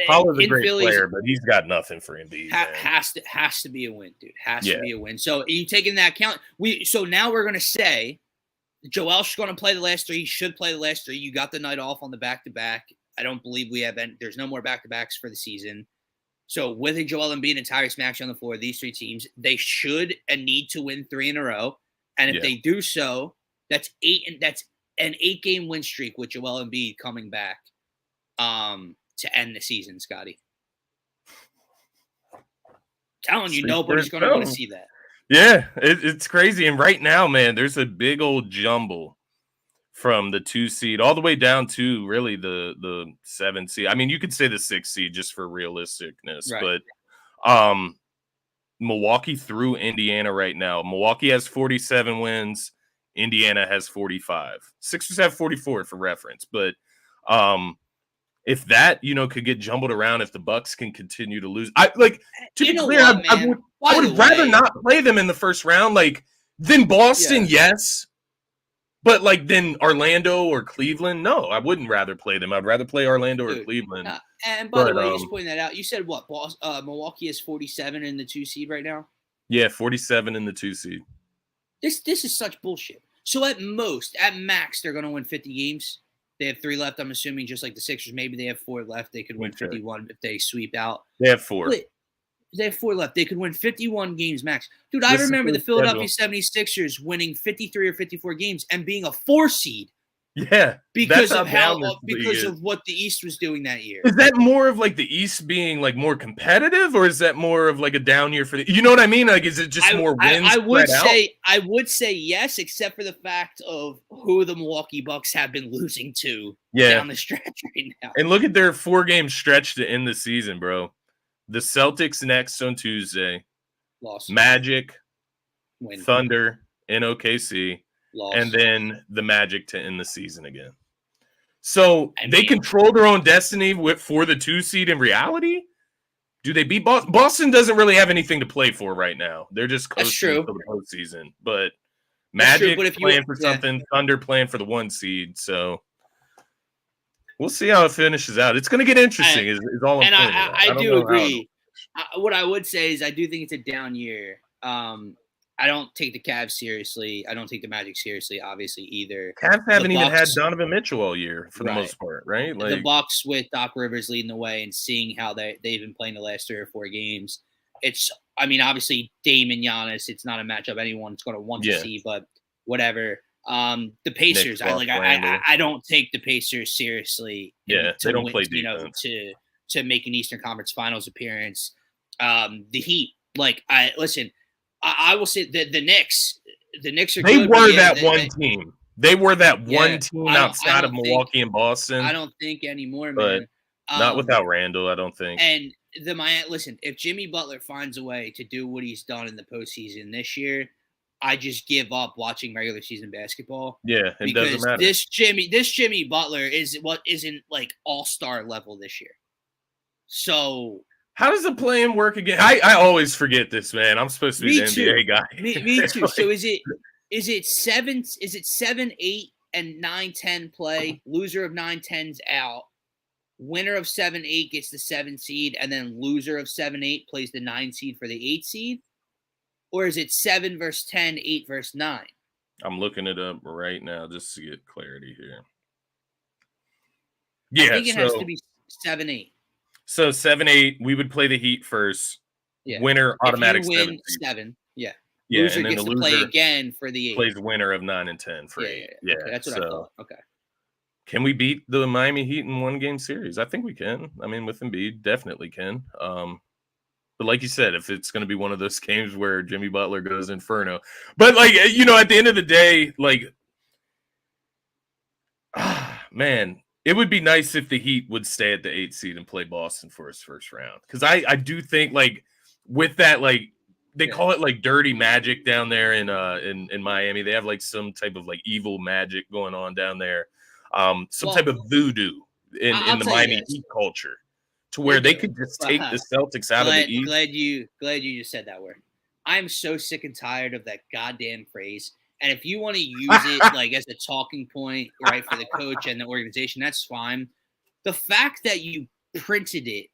Fowler's a In great Phillies, player, but he's got nothing for Embiid. Has to be a win, dude. Has to be a win. So you take into that account. So now we're going to say Joel's going to play the last 3. He should play the last 3. You got the night off on the back-to-back. I don't believe we have any. There's no more back-to-backs for the season. So with a Joel Embiid and Tyrese Maxey on the floor, these 3 teams, they should and need to win 3 in a row. And if they do so, that's 8, and that's an 8-game win streak with Joel Embiid coming back to end the season, Scotty. Telling you, nobody's going to want to see that. Yeah, it's crazy. And right now, man, there's a big old jumble from the 2 seed all the way down to really the 7 seed. I mean, you could say the 6 seed just for realisticness, right. But Milwaukee through Indiana right now. Milwaukee has 47 wins. Indiana has 45. Sixers have 44 for reference, but if that could get jumbled around, if the Bucks can continue to lose, I would rather not play them in the first round, than Boston, yes, but then Orlando or Cleveland, no, I wouldn't rather play them. I'd rather play Orlando or Cleveland. And by the way, just pointing that out, you said what? Milwaukee is 47 in the 2 seed right now. Yeah, 47 in the 2 seed. This is such bullshit. So at max, they're going to win 50 games. They have 3 left, I'm assuming, just like the Sixers. Maybe they have 4 left. They could win 51 if they sweep out. They have 4. They have 4 left. They could win 51 games max. Dude, I remember the Philadelphia 76ers winning 53 or 54 games and being a 4 seed. Yeah. Because of what the East was doing that year. Is that more of the East being more competitive, or is that more of a down year for the, you know what I mean? Is it just more wins? I would say yes, except for the fact of who the Milwaukee Bucks have been losing to down the stretch right now. And look at their 4-game stretch to end the season, bro. The Celtics next on Tuesday. Loss. Magic, Thunder, and OKC. Loss. And then the Magic to end the season again. So they control their own destiny for the 2 seed in reality? Do they beat Boston? Boston doesn't really have anything to play for right now. They're just coasting for the postseason. But Magic playing for something, Thunder playing for the 1 seed. So we'll see how it finishes out. It's going to get interesting is all I'm saying. I do agree. What I would say is I do think it's a down year. I don't take the Cavs seriously. I don't take the Magic seriously, obviously, either. Cavs haven't even had Donovan Mitchell all year for the most part, right? The Bucks with Doc Rivers leading the way and seeing how they've been playing the last 3 or 4 games. Obviously, Dame and Giannis, it's not a matchup anyone's going to want to see, but whatever. The Pacers, I don't take the Pacers seriously. Yeah, they don't play defense. To make an Eastern Conference Finals appearance. The Heat, I will say that the Knicks are they good. Were that one team. They were that one team outside of Milwaukee and Boston. I don't think anymore, man. Not without Randall, I don't think. And if Jimmy Butler finds a way to do what he's done in the postseason this year, I just give up watching regular season basketball. Yeah, it doesn't matter. This Jimmy Butler isn't all-star level this year. So how does the play-in work again? I always forget this, man. I'm supposed to be the NBA guy. Me too. So is it 7, 8, and 9, 10 play? Loser of 9, 10's out. Winner of 7, 8 gets the 7 seed, and then loser of 7, 8 plays the 9 seed for the 8 seed? Or is it 7 versus 10, 8 versus 9? I'm looking it up right now just to get clarity here. Yeah, I think it has to be 7, 8. So 7, 8, we would play the Heat first. Yeah. Winner automatic 7. Yeah. Yeah, loser and then gets the to play again for the 8. Plays winner of 9 and 10 for 8. Yeah, okay, that's what I thought. Okay. Can we beat the Miami Heat in 1-game series? I think we can. I mean, with Embiid, definitely can. But like you said, if it's going to be one of those games where Jimmy Butler goes inferno. But, at the end of the day, man, it would be nice if the Heat would stay at the 8 seed and play Boston for his first round. Because I do think, with that, they call it, dirty magic down there in Miami. They have, some type of, evil magic going on down there. Type of voodoo in the Miami Heat culture, to where they could just take the Celtics out of the East. Glad you just said that word. I'm so sick and tired of that goddamn phrase. And if you want to use it like as a talking point, right, for the coach and the organization, that's fine. The fact that you printed it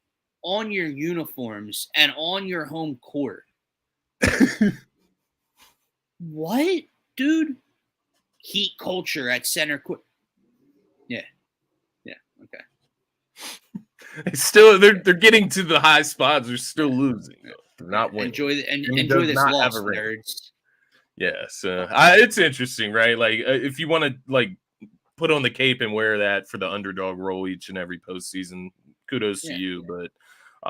on your uniforms and on your home court. What, dude? Heat culture at center court. Yeah. Okay. Still, they're getting to the high spots. They're still losing. They're not winning. Enjoy this loss, nerds. Yes, it's interesting, right? Like, if you want to like put on the cape and wear that for the underdog role each and every postseason, kudos to you. But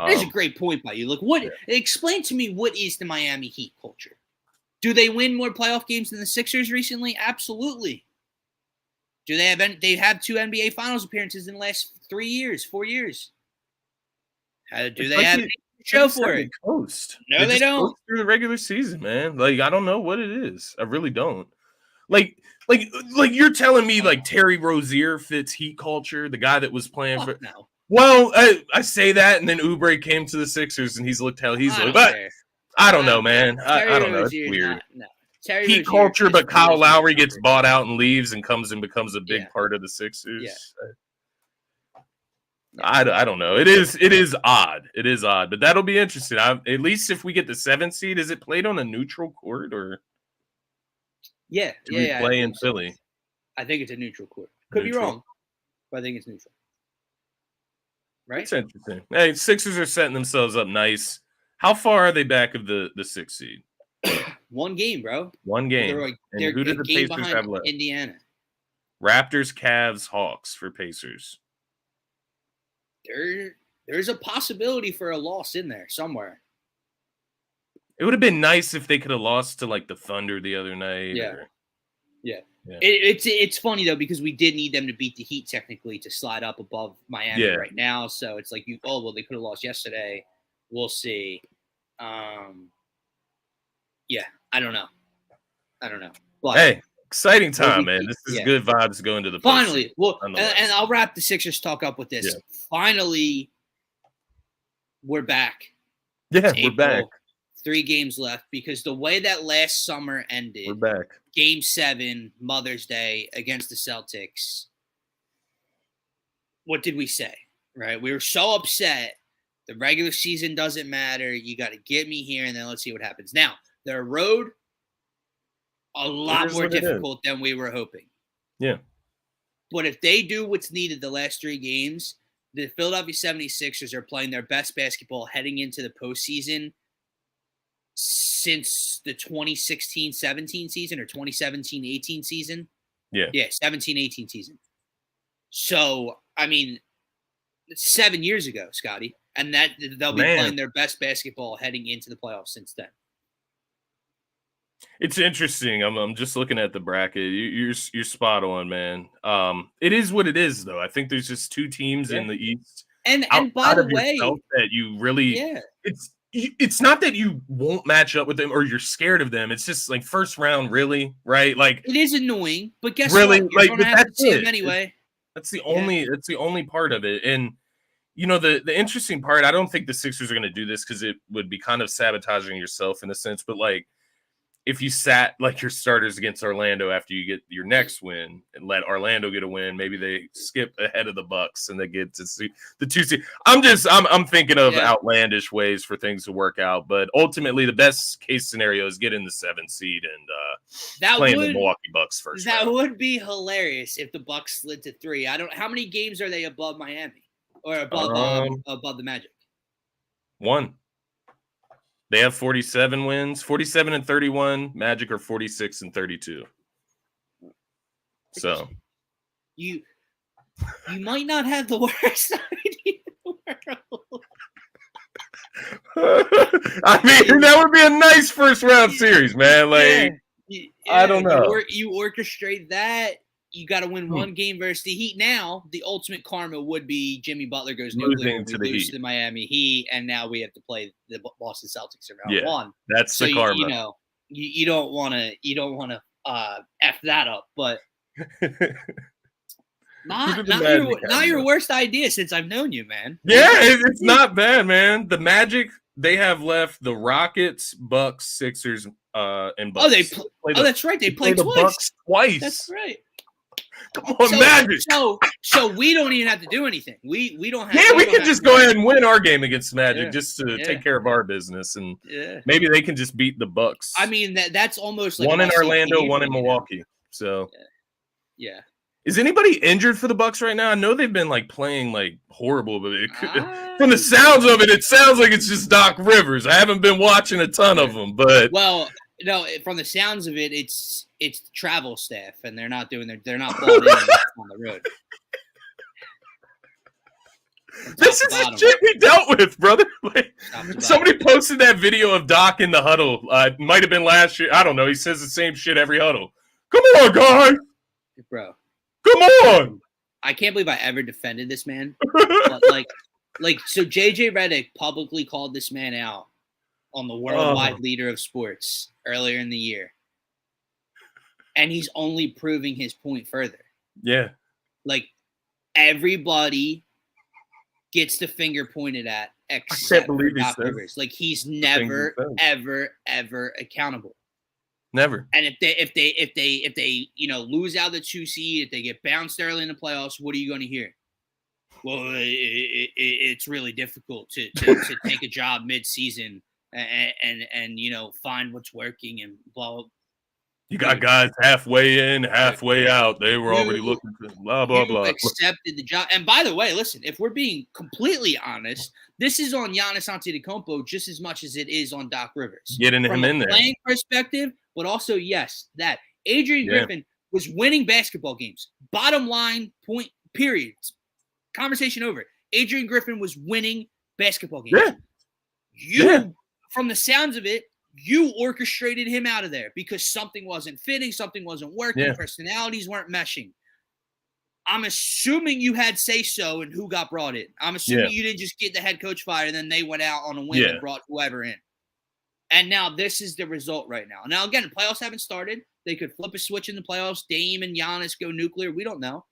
that's a great point by you. Look, explain to me what is the Miami Heat culture? Do they win more playoff games than the Sixers recently? Absolutely. Do they have? They have 2 NBA Finals appearances in the last 4 years. Do they have a show for it? Coast. No, they don't. Through the regular season, man. Like, I don't know what it is. I really don't. Like you're telling me like Terry Rozier fits Heat culture, the guy that was playing for. No. Well, I say that, and then Oubre came to the Sixers, and he's looked how he's looked. But I don't know, man. I don't know. It's weird. Heat culture, but Kyle Lowry gets bought out and leaves and comes and becomes a big part of the Sixers. Yeah. I don't know. It is odd. It is odd, but that'll be interesting. At least if we get the 7th seed, is it played on a neutral court or? Yeah. Do we play in Philly? I think it's a neutral court. Could be wrong, but I think it's neutral. Right? It's interesting. Hey, Sixers are setting themselves up nice. How far are they back of the 6th seed? 1 game, bro. 1 game. They're who did the Pacers have left? Indiana. Raptors, Cavs, Hawks for Pacers. There's a possibility for a loss in there somewhere. It would have been nice if they could have lost to like the Thunder the other night. Yeah. It's funny though because we did need them to beat the Heat technically to slide up above Miami right now. So it's like they could have lost yesterday. We'll see. I don't know. But hey, exciting time, man. This is good vibes going to the finally. Well, and I'll wrap the Sixers talk up with this. Yeah. Finally, we're back. Yeah, we're back. 3 games left because the way that last summer ended, we're back. Game 7, Mother's Day against the Celtics. What did we say? Right? We were so upset. The regular season doesn't matter. You got to get me here, and then let's see what happens. Now, their road, a lot more difficult than we were hoping. Yeah. But if they do what's needed the last 3 games, the Philadelphia 76ers are playing their best basketball heading into the postseason since the 2016-17 season or 2017-18 season. Yeah. Yeah, 17-18 season. So, I mean, it's 7 years ago, Scotty. And that they'll be playing their best basketball heading into the playoffs since then. It's interesting. I'm just looking at the bracket. You're spot on, man. It is what it is, though. I think there's just 2 teams in the East. And by the way, that you really, it's not that you won't match up with them or you're scared of them. It's just like first round, really, right? Like it is annoying, but guess really, what? You're gonna have to see them anyway. That's the only part of it. And you know, the interesting part, I don't think the Sixers are going to do this because it would be kind of sabotaging yourself in a sense. But like, if you sat like your starters against Orlando after you get your next win and let Orlando get a win, maybe they skip ahead of the Bucks and they get to see the 2 seed. I'm thinking of outlandish ways for things to work out, but ultimately the best case scenario is getting the 7th seed and playing the Milwaukee Bucks first. That would be hilarious if the Bucks slid to 3. How many games are they above Miami or above the Magic? 1. They have 47 wins, 47 and 31. Magic are 46 and 32. So you might not have the worst idea in the world. I mean, that would be a nice first round series, man. Like, I don't know. You orchestrate that. You got to win 1 game versus the Heat. Now, the ultimate karma would be Jimmy Butler goes nuclear, we lose to the Miami Heat, and now we have to play the Boston Celtics in round 1. That's the karma. You know, you don't want to f that up, but not your worst idea since I've known you, man. Yeah, it's not bad, man. The Magic, they have left the Rockets, Bucks, Sixers, and Oh, Bucks. that's right. They played the twice. Bucks twice. That's right. Come on, Magic. So we don't even have to do anything. We don't have. Yeah, we can just go ahead and win our game against Magic just to take care of our business, and maybe they can just beat the Bucks. I mean, that's almost like one in Orlando, one in Milwaukee. So yeah. Is anybody injured for the Bucks right now? I know they've been like playing like horrible, but from the sounds of it, it sounds like it's just Doc Rivers. I haven't been watching a ton of them, but no, from the sounds of it, it's the travel staff, and they're not balled in on the road. This is the shit we dealt with, brother. Like, somebody posted that video of Doc in the huddle. It might have been last year. I don't know. He says the same shit every huddle. Come on, guys. Bro. Come on. I can't believe I ever defended this man. But so JJ Redick publicly called this man out on the worldwide leader of sports earlier in the year. And he's only proving his point further. Yeah. Like, everybody gets the finger pointed at except for Doc Rivers. Like, he's never, ever, ever accountable. Never. And if they lose out the 2 seed, if they get bounced early in the playoffs, what are you going to hear? Well, it's really difficult to take a job mid-season and find what's working and blah blah. You got guys halfway in, halfway out. They were already looking for blah blah blah. Accepted the job. And by the way, listen, if we're being completely honest, this is on Giannis Antetokounmpo just as much as it is on Doc Rivers. Getting him in there. Playing perspective, but also that Adrian Griffin was winning basketball games. Bottom line, point, period. Conversation over. Adrian Griffin was winning basketball games. From the sounds of it, you orchestrated him out of there because something wasn't fitting, something wasn't working, personalities weren't meshing. I'm assuming you had say-so in who got brought in. I'm assuming you didn't just get the head coach fired and then they went out on a whim and brought whoever in. And now this is the result right now. Now, again, the playoffs haven't started. They could flip a switch in the playoffs. Dame and Giannis go nuclear. We don't know.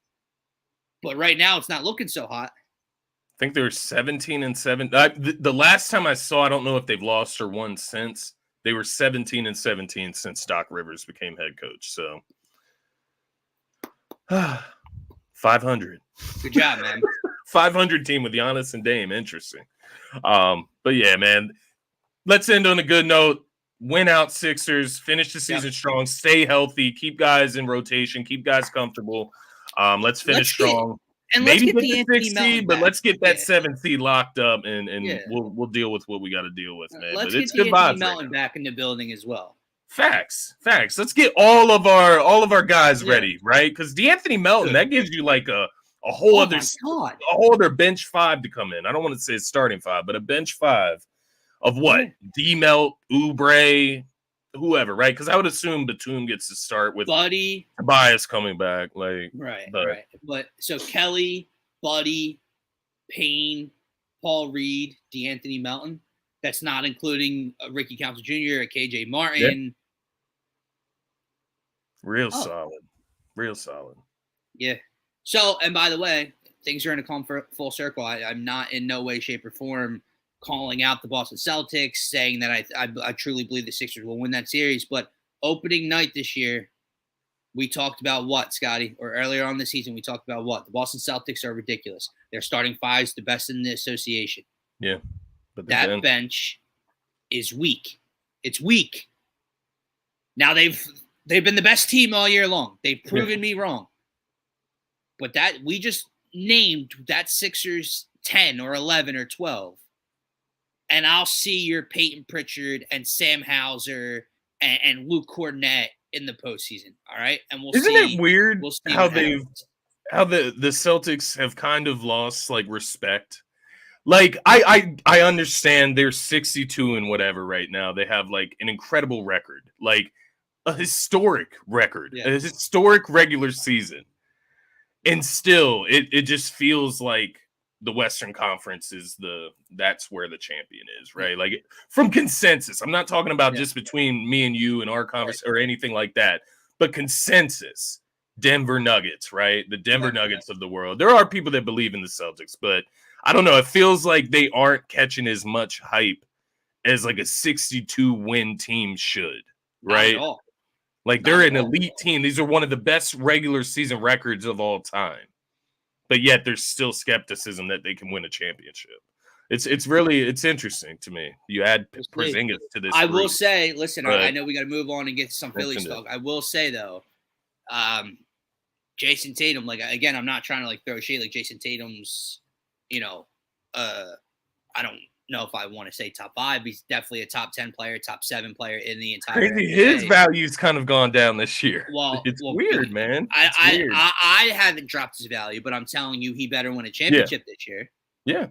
But right now, it's not looking so hot. I think they were 17-7. The last time I saw, I don't know if they've lost or won since. They were 17-17 since Doc Rivers became head coach. So 500. Good job, man. 500 team with Giannis and Dame. Interesting. But yeah, man. Let's end on a good note. Win out Sixers. Finish the season strong. Stay healthy. Keep guys in rotation. Keep guys comfortable. Let's finish strong. And maybe let's get the 6th seed, but let's get that 7th seed locked up, and we'll deal with what we got to deal with, man. Let's but get the Anthony Melton back in the building as well. Facts. Let's get all of our guys ready, right? Because D'Anthony Melton, that gives you like a whole other bench 5 to come in. I don't want to say starting 5, but a bench 5 of what? D-Melt, Oubre, whoever, right? Because I would assume Batum gets to start with Buddy, Tobias coming back, right. But so Kelly, Buddy, Payne, Paul Reed, D'Anthony Melton. That's not including Ricky Council Jr., KJ Martin. Real solid. Yeah. So, and by the way, things are going to come full circle. I'm not in no way, shape, or form calling out the Boston Celtics, saying that I truly believe the Sixers will win that series. But opening night this year, we talked about what, Scotty? Or earlier on the season, we talked about what? The Boston Celtics are ridiculous. Their starting 5's the best in the association. Yeah. But that bench is weak. It's weak. Now they've been the best team all year long. They've proven me wrong. But that we just named that Sixers 10 or 11 or 12. And I'll see your Peyton Pritchard and Sam Hauser and Luke Cornett in the postseason. All right. And Isn't it weird how the Celtics have kind of lost like respect? Like I understand they're 62 and whatever right now. They have like an incredible record, like a historic record, a historic regular season. And still it just feels like the Western Conference is that's where the champion is, right? Like from consensus. I'm not talking about just between me and you and our conversation or anything like that, but consensus. Denver Nuggets, right? The Denver Nuggets of the world. There are people that believe in the Celtics, but I don't know. It feels like they aren't catching as much hype as like a 62 win team should. right? Not at all. Like they're an elite team. These are one of the best regular season records of all time. But yet there's still skepticism that they can win a championship. It's interesting to me. You add Porzingis to this. I will say, listen, I know we got to move on and get to some Phillies talk. I will say though, Jason Tatum, like again, I'm not trying to like throw shade. Like Jason Tatum's, I don't know if I want to say top 5. He's definitely a top 10 player, top 7 player in the entire NBA. His value's kind of gone down this year. Well, it's weird, man. I haven't dropped his value, but I'm telling you, he better win a championship this year. Yeah.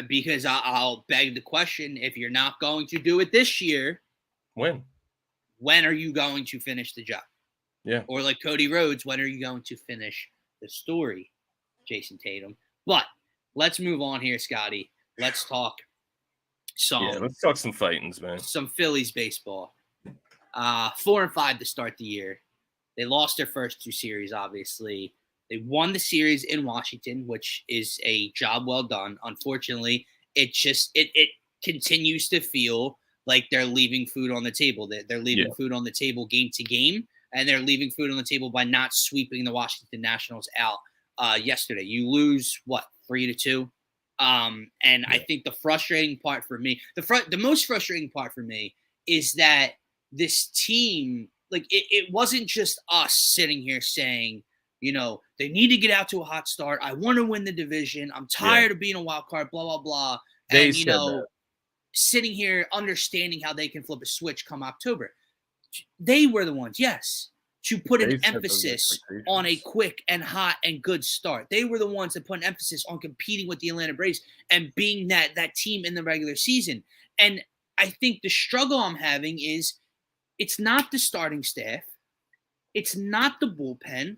Because I'll beg the question: if you're not going to do it this year, when are you going to finish the job? Yeah. Or like Cody Rhodes, when are you going to finish the story, Jason Tatum? But let's move on here, Scotty. Let's talk some Fightings, man. Some Phillies baseball. 4-5 to start the year. They lost their first 2 series, obviously. They won the series in Washington, which is a job well done. Unfortunately, it continues to feel like they're leaving food on the table. They're leaving food on the table game to game, and they're leaving food on the table by not sweeping the Washington Nationals out yesterday. You lose, 3-2? And I think the frustrating part for me, the most frustrating part for me is that this team, like it wasn't just us sitting here saying, they need to get out to a hot start. I want to win the division. I'm tired of being a wild card, blah, blah, blah. And, sitting here understanding how they can flip a switch come October. They were the ones, to put an emphasis on a quick and hot and good start. They were the ones that put an emphasis on competing with the Atlanta Braves and being that team in the regular season. And I think the struggle I'm having is it's not the starting staff. It's not the bullpen.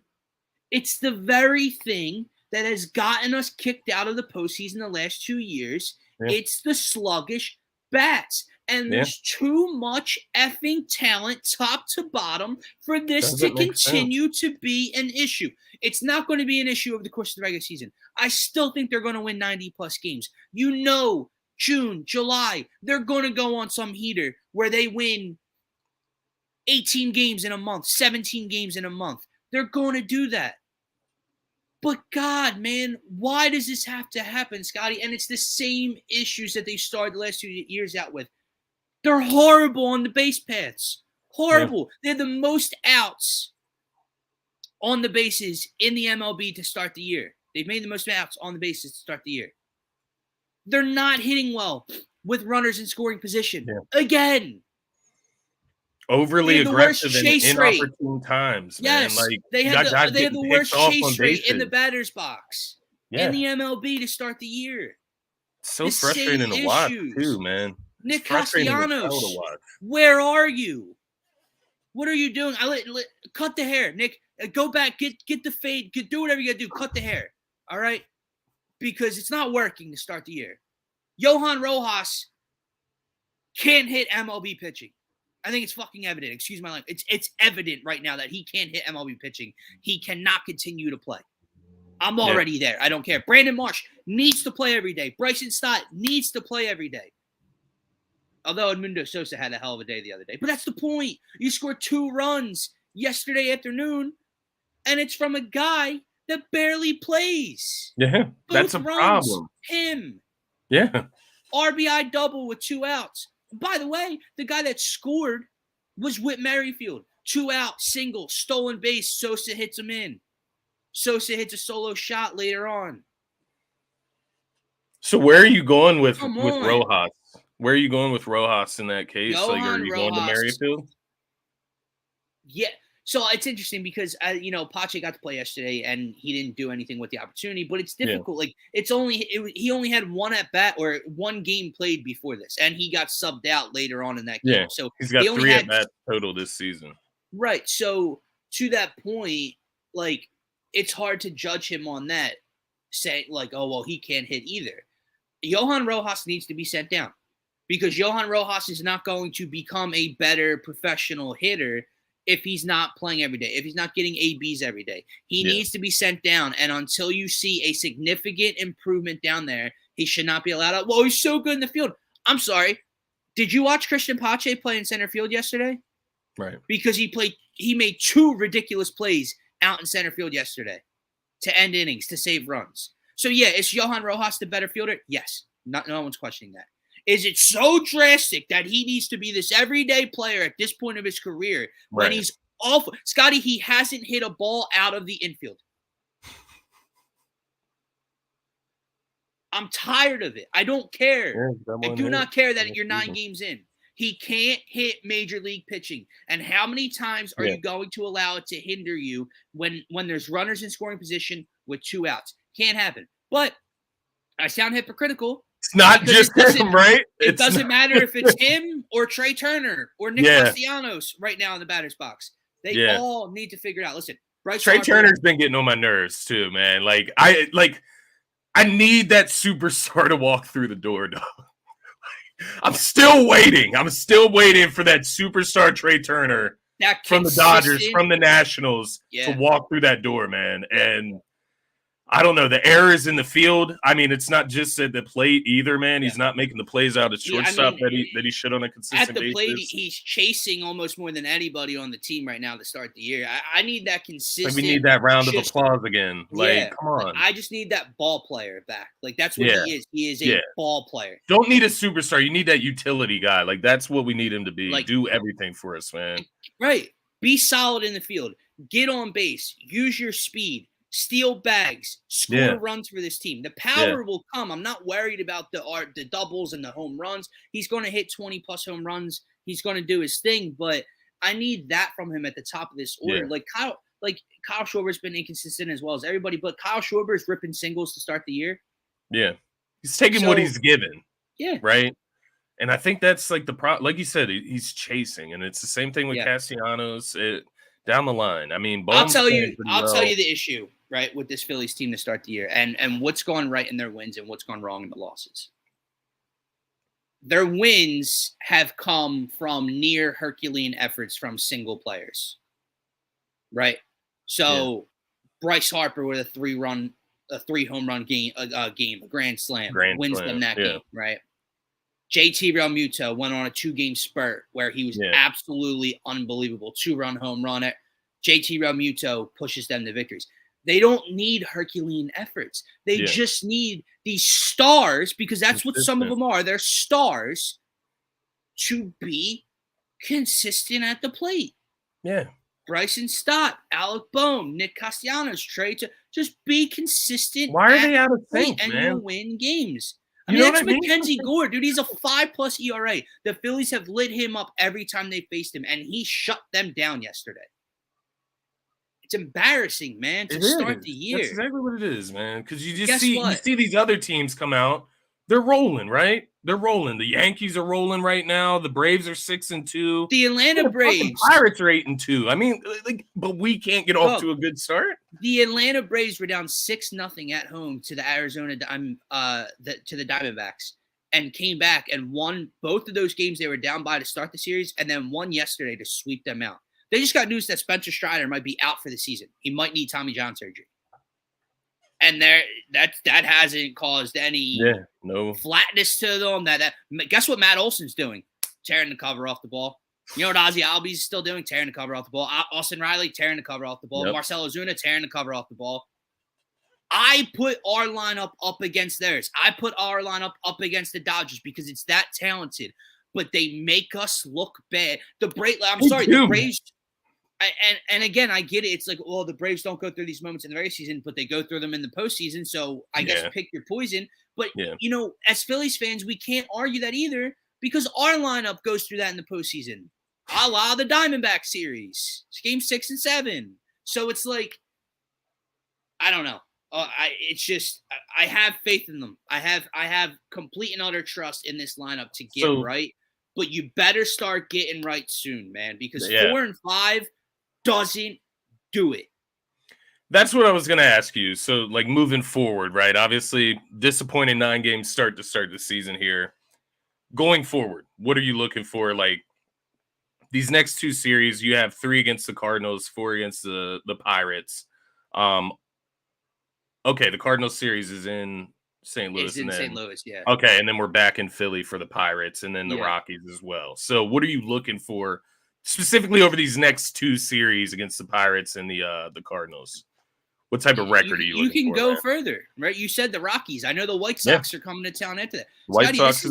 It's the very thing that has gotten us kicked out of the postseason the last 2 years. Yeah. It's the sluggish bats. And there's too much effing talent top to bottom for this to continue to be an issue. It's not going to be an issue over the course of the regular season. I still think they're going to win 90-plus games. June, July, they're going to go on some heater where they win 18 games in a month, 17 games in a month. They're going to do that. But God, man, why does this have to happen, Scotty? And it's the same issues that they started the last 2 years out with. They're horrible on the base paths. Horrible. Yeah. They're the most outs on the bases in the MLB to start the year. They've made the most outs on the bases to start the year. They're not hitting well with runners in scoring position. Yeah. Again. Overly aggressive in inopportune times. Yes. Man. Like, they have the worst chase rate in the batter's box in the MLB to start the year. It's so frustrating to watch, too, man. Nick Castellanos, where are you? What are you doing? Cut the hair, Nick. Go back, get the fade, do whatever you got to do. Cut the hair, all right? Because it's not working to start the year. Johan Rojas can't hit MLB pitching. I think it's fucking evident. Excuse my language. It's evident right now that he can't hit MLB pitching. He cannot continue to play. I'm already there. I don't care. Brandon Marsh needs to play every day. Bryson Stott needs to play every day. Although Edmundo Sosa had a hell of a day the other day. But that's the point. You scored 2 runs yesterday afternoon, and it's from a guy that barely plays. Yeah, that's a problem. Him. Yeah. RBI double with 2 outs. By the way, the guy that scored was Whit Merrifield. 2 out, single, stolen base. Sosa hits him in. Sosa hits a solo shot later on. So where are you going with Rojas? Where are you going with Rojas in that case? Are you going to Merrifield? Yeah. So it's interesting because, Pache got to play yesterday and he didn't do anything with the opportunity, but it's difficult. Yeah. Like he only had 1 at bat or 1 game played before this, and he got subbed out later on in that game. Yeah. So he's got 3 at bats total this season. Right. So to that point, like it's hard to judge him on that, saying like, oh, well, he can't hit either. Johan Rojas needs to be sent down because Johan Rojas is not going to become a better professional hitter if he's not playing every day, if he's not getting ABs every day. He needs to be sent down, and until you see a significant improvement down there, he should not be allowed out. Well, he's so good in the field. I'm sorry. Did you watch Christian Pache play in center field yesterday? Right. Because he made 2 ridiculous plays out in center field yesterday to end innings, to save runs. So, yeah, is Johan Rojas the better fielder? Yes. No one's questioning that. Is it so drastic that he needs to be this everyday player at this point of his career when he's awful? Scotty, he hasn't hit a ball out of the infield. I'm tired of it. I don't care. I do not care that you're 9 games in. He can't hit major league pitching. And how many times are you going to allow it to hinder you when there's runners in scoring position with 2 outs? Can't happen. But I sound hypocritical. It's not just him, right? It doesn't matter if it's him or Trey Turner or Nick Castellanos right now in the batter's box. They all need to figure it out. Listen, Trey Turner's been getting on my nerves too, man. I need that superstar to walk through the door, dog. I'm still waiting. I'm still waiting for that superstar Trey Turner from the Dodgers, from the Nationals to walk through that door, man. And I don't know. The errors in the field. I mean, it's not just at the plate either, man. He's not making the plays out at shortstop that he should on a consistent basis. At the plate, he's chasing almost more than anybody on the team right now to start the year. I need that consistent. We need that round of applause again. Come on. I just need that ball player back. That's what he is. He is a ball player. Don't need a superstar. You need that utility guy. That's what we need him to be. Do everything for us, man. Right. Be solid in the field. Get on base. Use your speed. Steal bags, score runs for this team. The power will come. I'm not worried about the doubles and the home runs. He's going to hit 20-plus home runs. He's going to do his thing, but I need that from him at the top of this order. Kyle Schwarber's been inconsistent as well as everybody, but Kyle Schwarber's ripping singles to start the year. Yeah. He's taking what he's given. Yeah. Right? And I think that's the problem. Like you said, he's chasing, and it's the same thing with Castellanos down the line. I mean, I'll tell you the issue. Right, with this Phillies team to start the year, and what's gone right in their wins and what's gone wrong in the losses. Their wins have come from near Herculean efforts from single players. Right, so Bryce Harper with a 3-home run game, a grand slam, wins them that game. Right, JT Realmuto went on a 2-game spurt where he was absolutely unbelievable, 2-run home run. JT Realmuto pushes them to victories. They don't need Herculean efforts. They just need these stars, because that's what some of them are. They're stars to be consistent at the plate. Yeah. Bryson Stott, Alec Bohm, Nick Castellanos, Trey to just be consistent. Why are they out of sync, and man? You'll win games. That's Mackenzie Gore, dude. He's a 5+ ERA. The Phillies have lit him up every time they faced him, and he shut them down yesterday. It's embarrassing, man, to start the year. That's exactly what it is, man. Because you see these other teams come out. They're rolling, right? They're rolling. The Yankees are rolling right now. The Braves are 6-2. The Atlanta Braves. Pirates are 8-2. I mean, but we can't get off to a good start. The Atlanta Braves were down 6-0 at home to the Arizona to the Diamondbacks, and came back and won both of those games they were down by to start the series, and then won yesterday to sweep them out. They just got news that Spencer Strider might be out for the season. He might need Tommy John surgery. And that hasn't caused any flatness to them. Guess what Matt Olson's doing? Tearing the cover off the ball. You know what Ozzie Albies is still doing? Tearing the cover off the ball. Austin Riley tearing the cover off the ball. Marcell Ozuna tearing the cover off the ball. I put our lineup up against theirs. I put our lineup up against the Dodgers because it's that talented. But they make us look bad. The Braves. And again, I get it. It's the Braves don't go through these moments in the regular season, but they go through them in the postseason. So I guess pick your poison. But, as Phillies fans, we can't argue that either, because our lineup goes through that in the postseason, a la the Diamondback series. It's game 6 and 7. So it's I don't know. I have faith in them. I have complete and utter trust in this lineup to get right. But you better start getting right soon, man, because 4 and 5 doesn't do it. That's what I was going to ask you. So, moving forward, right? Obviously, disappointing 9-game start to start the season here. Going forward, what are you looking for? These next 2 series, you have 3 against the Cardinals, 4 against the Pirates. Okay, the Cardinals series is in St. Louis. It's in St. Louis, yeah. Okay, and then we're back in Philly for the Pirates and then the Rockies as well. So what are you looking for specifically over these next 2 series against the Pirates and the Cardinals? What type of record are you looking for? You can go further, right? You said the Rockies. I know the White Sox are coming to town after that. White Sox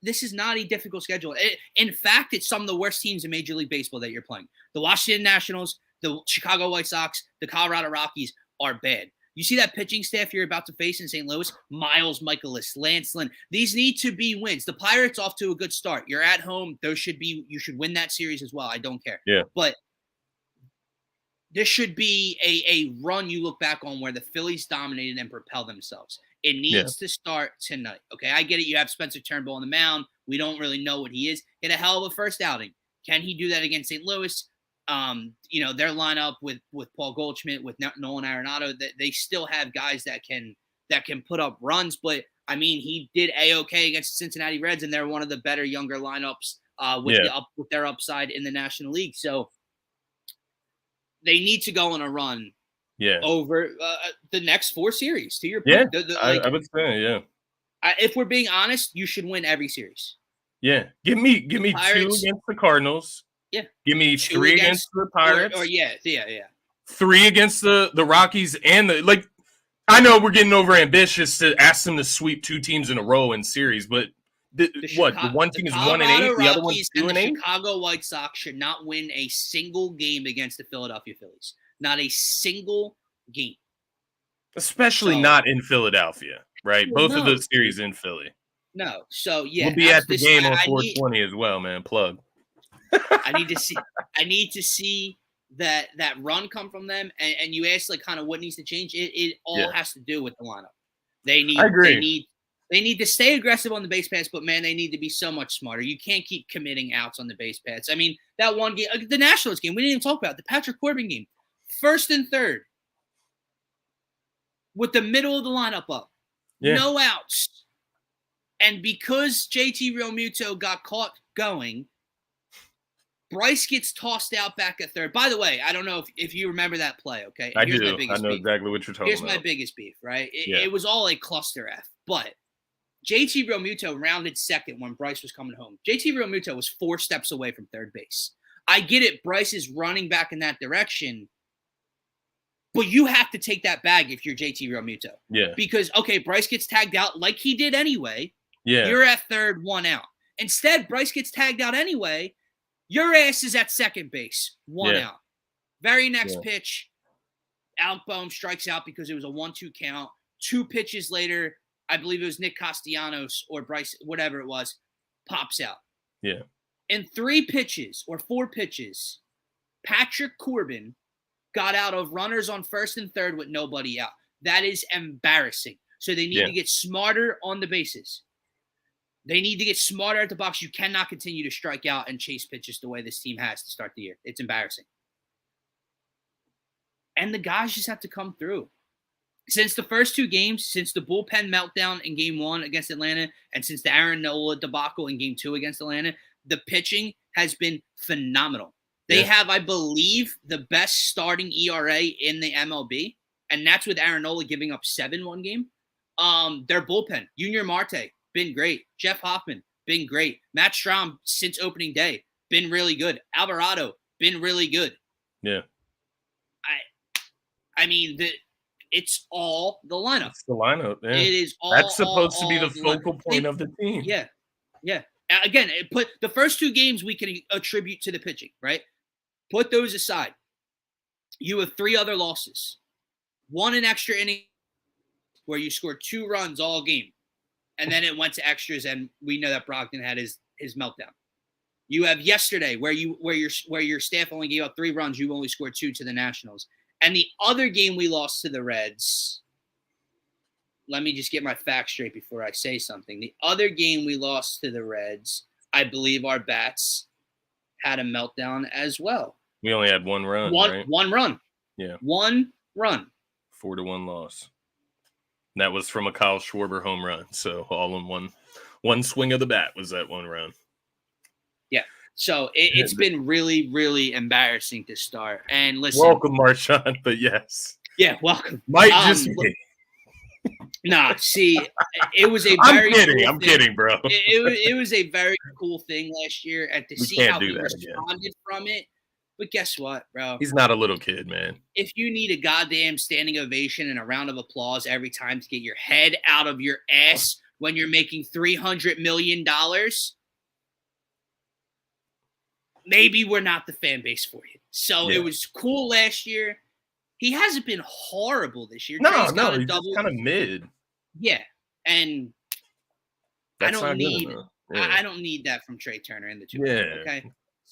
this is not a difficult schedule. In fact, it's some of the worst teams in Major League Baseball that you're playing. The Washington Nationals, the Chicago White Sox, the Colorado Rockies are bad. You see that pitching staff you're about to face in St. Louis? Miles Mikolas, Lance Lynn. These need to be wins. The Pirates off to a good start. You're at home. You should win that series as well. I don't care. Yeah. But this should be a run you look back on where the Phillies dominated and propel themselves. It needs to start tonight. Okay, I get it. You have Spencer Turnbull on the mound. We don't really know what he is. Hit a hell of a first outing. Can he do that against St. Louis? Their lineup with Paul Goldschmidt, with Nolan Arenado, that they still have guys that can put up runs. But I mean, he did a-okay against the Cincinnati Reds, and they're one of the better younger lineups with their upside in the National League. So they need to go on a run. Over the next 4 series. To your point, I would say, if we're being honest, you should win every series. Yeah, give me Pirates, 2 against the Cardinals. Yeah, give me 3 against the Pirates. Or 3 against the Rockies and I know we're getting over ambitious to ask them to sweep 2 teams in a row in series, but the one team is 1-8, the other one's 2-8. The Chicago White Sox should not win a single game against the Philadelphia Phillies. Not a single game. Especially not in Philadelphia, right? Both of those series in Philly. No. So, we'll be at the game on 420 as well, man. Plug. I need to see that run come from them. And you asked, kind of what needs to change. It all has to do with the lineup. I agree. They need to stay aggressive on the base paths, but, man, they need to be so much smarter. You can't keep committing outs on the base paths. I mean, that one game, the Nationals game, we didn't even talk about, the Patrick Corbin game. 1st and 3rd. With the middle of the lineup up. Yeah. No outs. And because JT Realmuto got caught going, Bryce gets tossed out back at 3rd. By the way, I don't know if you remember that play, okay? I do. I know exactly what you're talking about. Here's my biggest beef, right? It was all a cluster F. But JT Realmuto rounded 2nd when Bryce was coming home. JT Realmuto was 4 steps away from 3rd base. I get it. Bryce is running back in that direction. But you have to take that bag if you're JT Realmuto. Yeah. Because, okay, Bryce gets tagged out like he did anyway. Yeah. You're at 3rd, 1 out. Instead, Bryce gets tagged out anyway. Your ass is at 2nd base, 1 out. Very next pitch, Alec strikes out because it was a 1-2 count. 2 pitches later, I believe it was Nick Castellanos or Bryce, whatever it was, pops out. Yeah. In 3 pitches or 4 pitches, Patrick Corbin got out of runners on 1st and 3rd with nobody out. That is embarrassing. So they need to get smarter on the bases. They need to get smarter at the box. You cannot continue to strike out and chase pitches the way this team has to start the year. It's embarrassing. And the guys just have to come through. Since the first 2 games, since the bullpen meltdown in Game 1 against Atlanta, and since the Aaron Nola debacle in Game 2 against Atlanta, the pitching has been phenomenal. They have, I believe, the best starting ERA in the MLB, and that's with Aaron Nola giving up 7 one game. Their bullpen, Junior Marte, been great. Jeff Hoffman, been great. Matt Strahm, since opening day, been really good. Alvarado, been really good. Yeah. I mean, it's all the lineup. It's the lineup, yeah. It is all. That's supposed to be the focal point of the team. Yeah, yeah. Again, put the first 2 games we can attribute to the pitching, right? Put those aside. You have 3 other losses. 1 in extra inning where you scored 2 runs all game. And then it went to extras, and we know that Brogdon had his meltdown. You have yesterday where your staff only gave up 3 runs, you only scored 2 to the Nationals. And the other game we lost to the Reds, let me just get my facts straight before I say something. The other game we lost to the Reds, I believe our bats had a meltdown as well. We only had 1 run, right? 1 run. Yeah. 1 run. 4-1 loss. And that was from a Kyle Schwarber home run. So all in one swing of the bat was that 1 run. Yeah. So it's been really, really embarrassing to start. And listen. Welcome, Marshawn, but yes. Yeah, welcome. Might just be. Nah, see, it was a I'm very kidding. cool I'm thing. kidding, bro. It was a very cool thing last year, and to We see can't how do he that again. responded from it. But guess what, bro? He's not a little kid, man. If you need a goddamn standing ovation and a round of applause every time to get your head out of your ass when you're making $300 million, maybe we're not the fan base for you. So It was cool last year. He hasn't been horrible this year. No, he's just kind of mid. Yeah, and That's I don't need that from Trey Turner in the two. Yeah. Okay.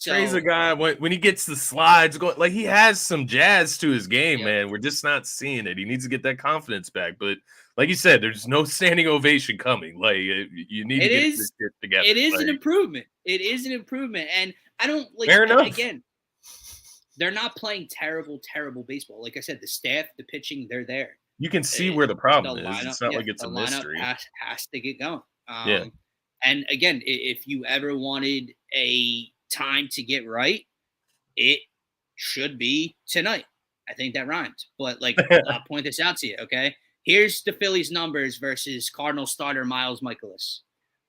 Trey's a guy when he gets the slides going, like he has some jazz to his game, man. We're just not seeing it. He needs to get that confidence back. But like you said, there's no standing ovation coming. Like you need to get this shit together. It is an improvement. It is an improvement, and I don't like. Fair enough. Again, they're not playing terrible baseball. Like I said, the staff, the pitching, they're there. You can see where the problem is. Lineup, it's not like it's a mystery. Has to get going. Yeah. And again, if you ever wanted a time to get right, it should be tonight. I think that rhymes. But I'll point this out to you, okay? Here's the Phillies numbers versus Cardinals starter Miles Mikolas.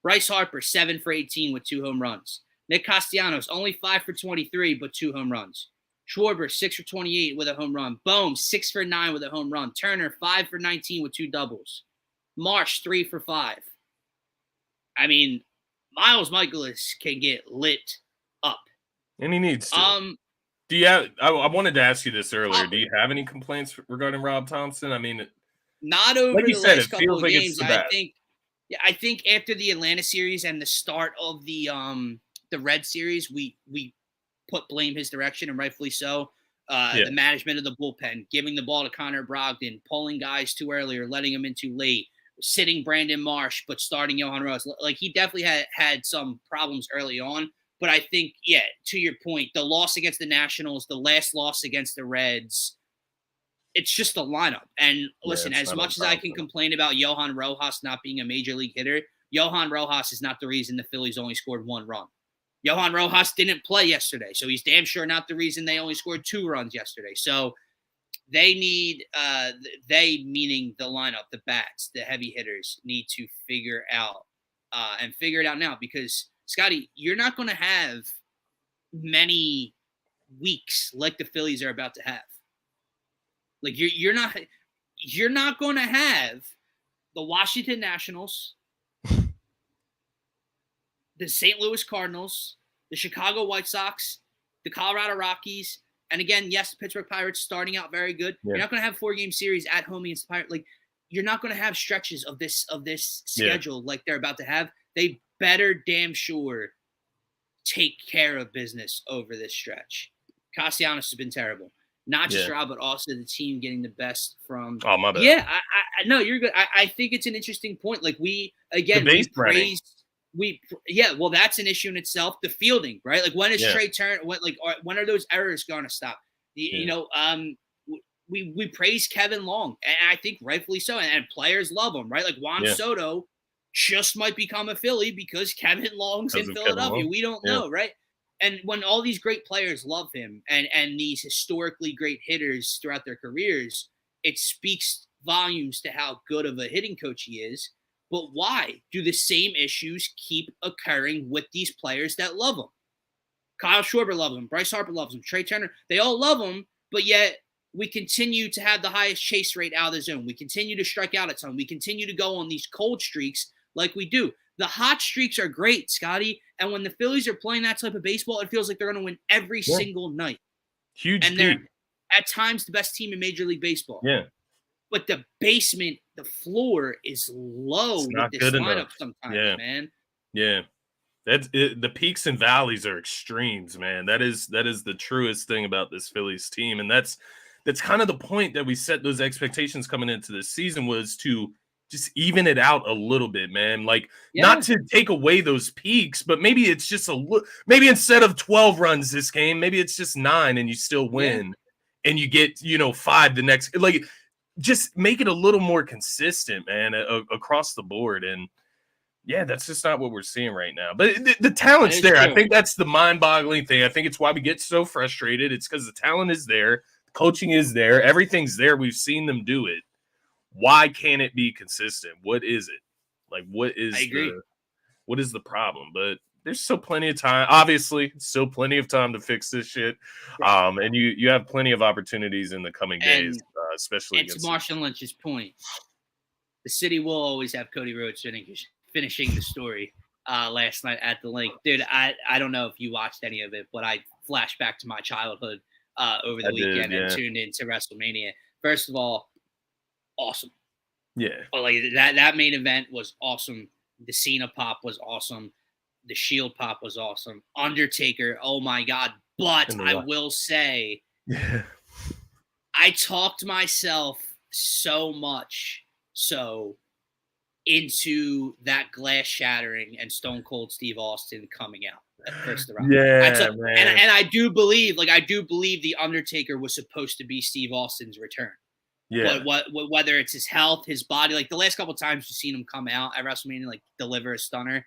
Bryce Harper, 7 for 18 with 2 home runs. Nick Castellanos, only 5 for 23, but 2 home runs. Schwarber, 6 for 28 with a home run. Bohm, 6 for 9 with a home run. Turner, 5 for 19 with 2 doubles. Marsh, 3 for 5. I mean, Miles Mikolas can get lit up. And he needs to. Do you have, I wanted to ask you this earlier. Do you have any complaints regarding Rob Thompson? I mean, not over like the last couple of games. I think after the Atlanta series and the start of the Red series, we put blame his direction, and rightfully so. The management of the bullpen, giving the ball to Connor Brogdon, pulling guys too early or letting them in too late, sitting Brandon Marsh but starting Johan Rose. Like he definitely had some problems early on. But I think, to your point, the loss against the Nationals, the last loss against the Reds, it's just the lineup. And listen, as much as I can complain about Johan Rojas not being a major league hitter, Johan Rojas is not the reason the Phillies only scored 1 run. Johan Rojas didn't play yesterday, so he's damn sure not the reason they only scored 2 runs yesterday. So they need, they meaning the lineup, the bats, the heavy hitters, need to figure out and figure it out now because, Scotty, you're not going to have many weeks like the Phillies are about to have. Like you're not going to have the Washington Nationals, the St. Louis Cardinals, the Chicago White Sox, the Colorado Rockies, and again, yes, the Pittsburgh Pirates starting out very good. Yeah. You're not going to have 4-game series at home against the Pirates. Like you're not going to have stretches of this schedule like they're about to have. They better damn sure take care of business over this stretch. Castellanos has been terrible. Not just Rob, but also the team getting the best from. Oh, my bad. Yeah, I no, you're good. I think it's an interesting point. Like we praised. Well, that's an issue in itself. The fielding, right? Like when is Trey Turner? When are those errors going to stop? You know, we praise Kevin Long, and I think rightfully so, and players love him, right? Like Juan Soto just might become a Philly because Kevin Long's in Philadelphia. We don't know, right? And when all these great players love him and these historically great hitters throughout their careers, it speaks volumes to how good of a hitting coach he is. But why do the same issues keep occurring with these players that love him? Kyle Schwarber loves him. Bryce Harper loves him. Trey Turner, they all love him, but yet we continue to have the highest chase rate out of the zone. We continue to strike out a ton. We continue to go on these cold streaks like we do. The hot streaks are great, Scotty. And when the Phillies are playing that type of baseball, it feels like they're going to win every single night. Huge. And they're at times the best team in Major League Baseball. Yeah. But the basement, the floor is low with this lineup sometimes, man. Yeah. That's it, the peaks and valleys are extremes, man. That is the truest thing about this Phillies team. And that's kind of the point that we set those expectations coming into this season was to just even it out a little bit, man. Like not to take away those peaks, but maybe it's just maybe instead of 12 runs this game, maybe it's just 9 and you still win and you get, 5 the next, like just make it a little more consistent, man, across the board. And that's just not what we're seeing right now. But the talent's there. True. I think that's the mind-boggling thing. I think it's why we get so frustrated. It's because the talent is there. The coaching is there. Everything's there. We've seen them do it. Why can't it be consistent? What is it? Like, what is the problem? But there's still plenty of time. Obviously, still plenty of time to fix this shit. And you have plenty of opportunities in the coming days, especially against against Marshawn Lynch's point. The city will always have Cody Rhodes finishing the story last night at the link. Dude, I don't know if you watched any of it, but I flashed back to my childhood over the weekend and tuned into WrestleMania. First of all, awesome. Yeah. But like that main event was awesome. The Cena pop was awesome. The Shield pop was awesome. Undertaker, oh my God. But I will say, I talked myself so much into that glass shattering and Stone Cold Steve Austin coming out at first round. And I do believe the Undertaker was supposed to be Steve Austin's return. Yeah. But whether it's his health, his body, like the last couple of times you've seen him come out at WrestleMania, like deliver a stunner.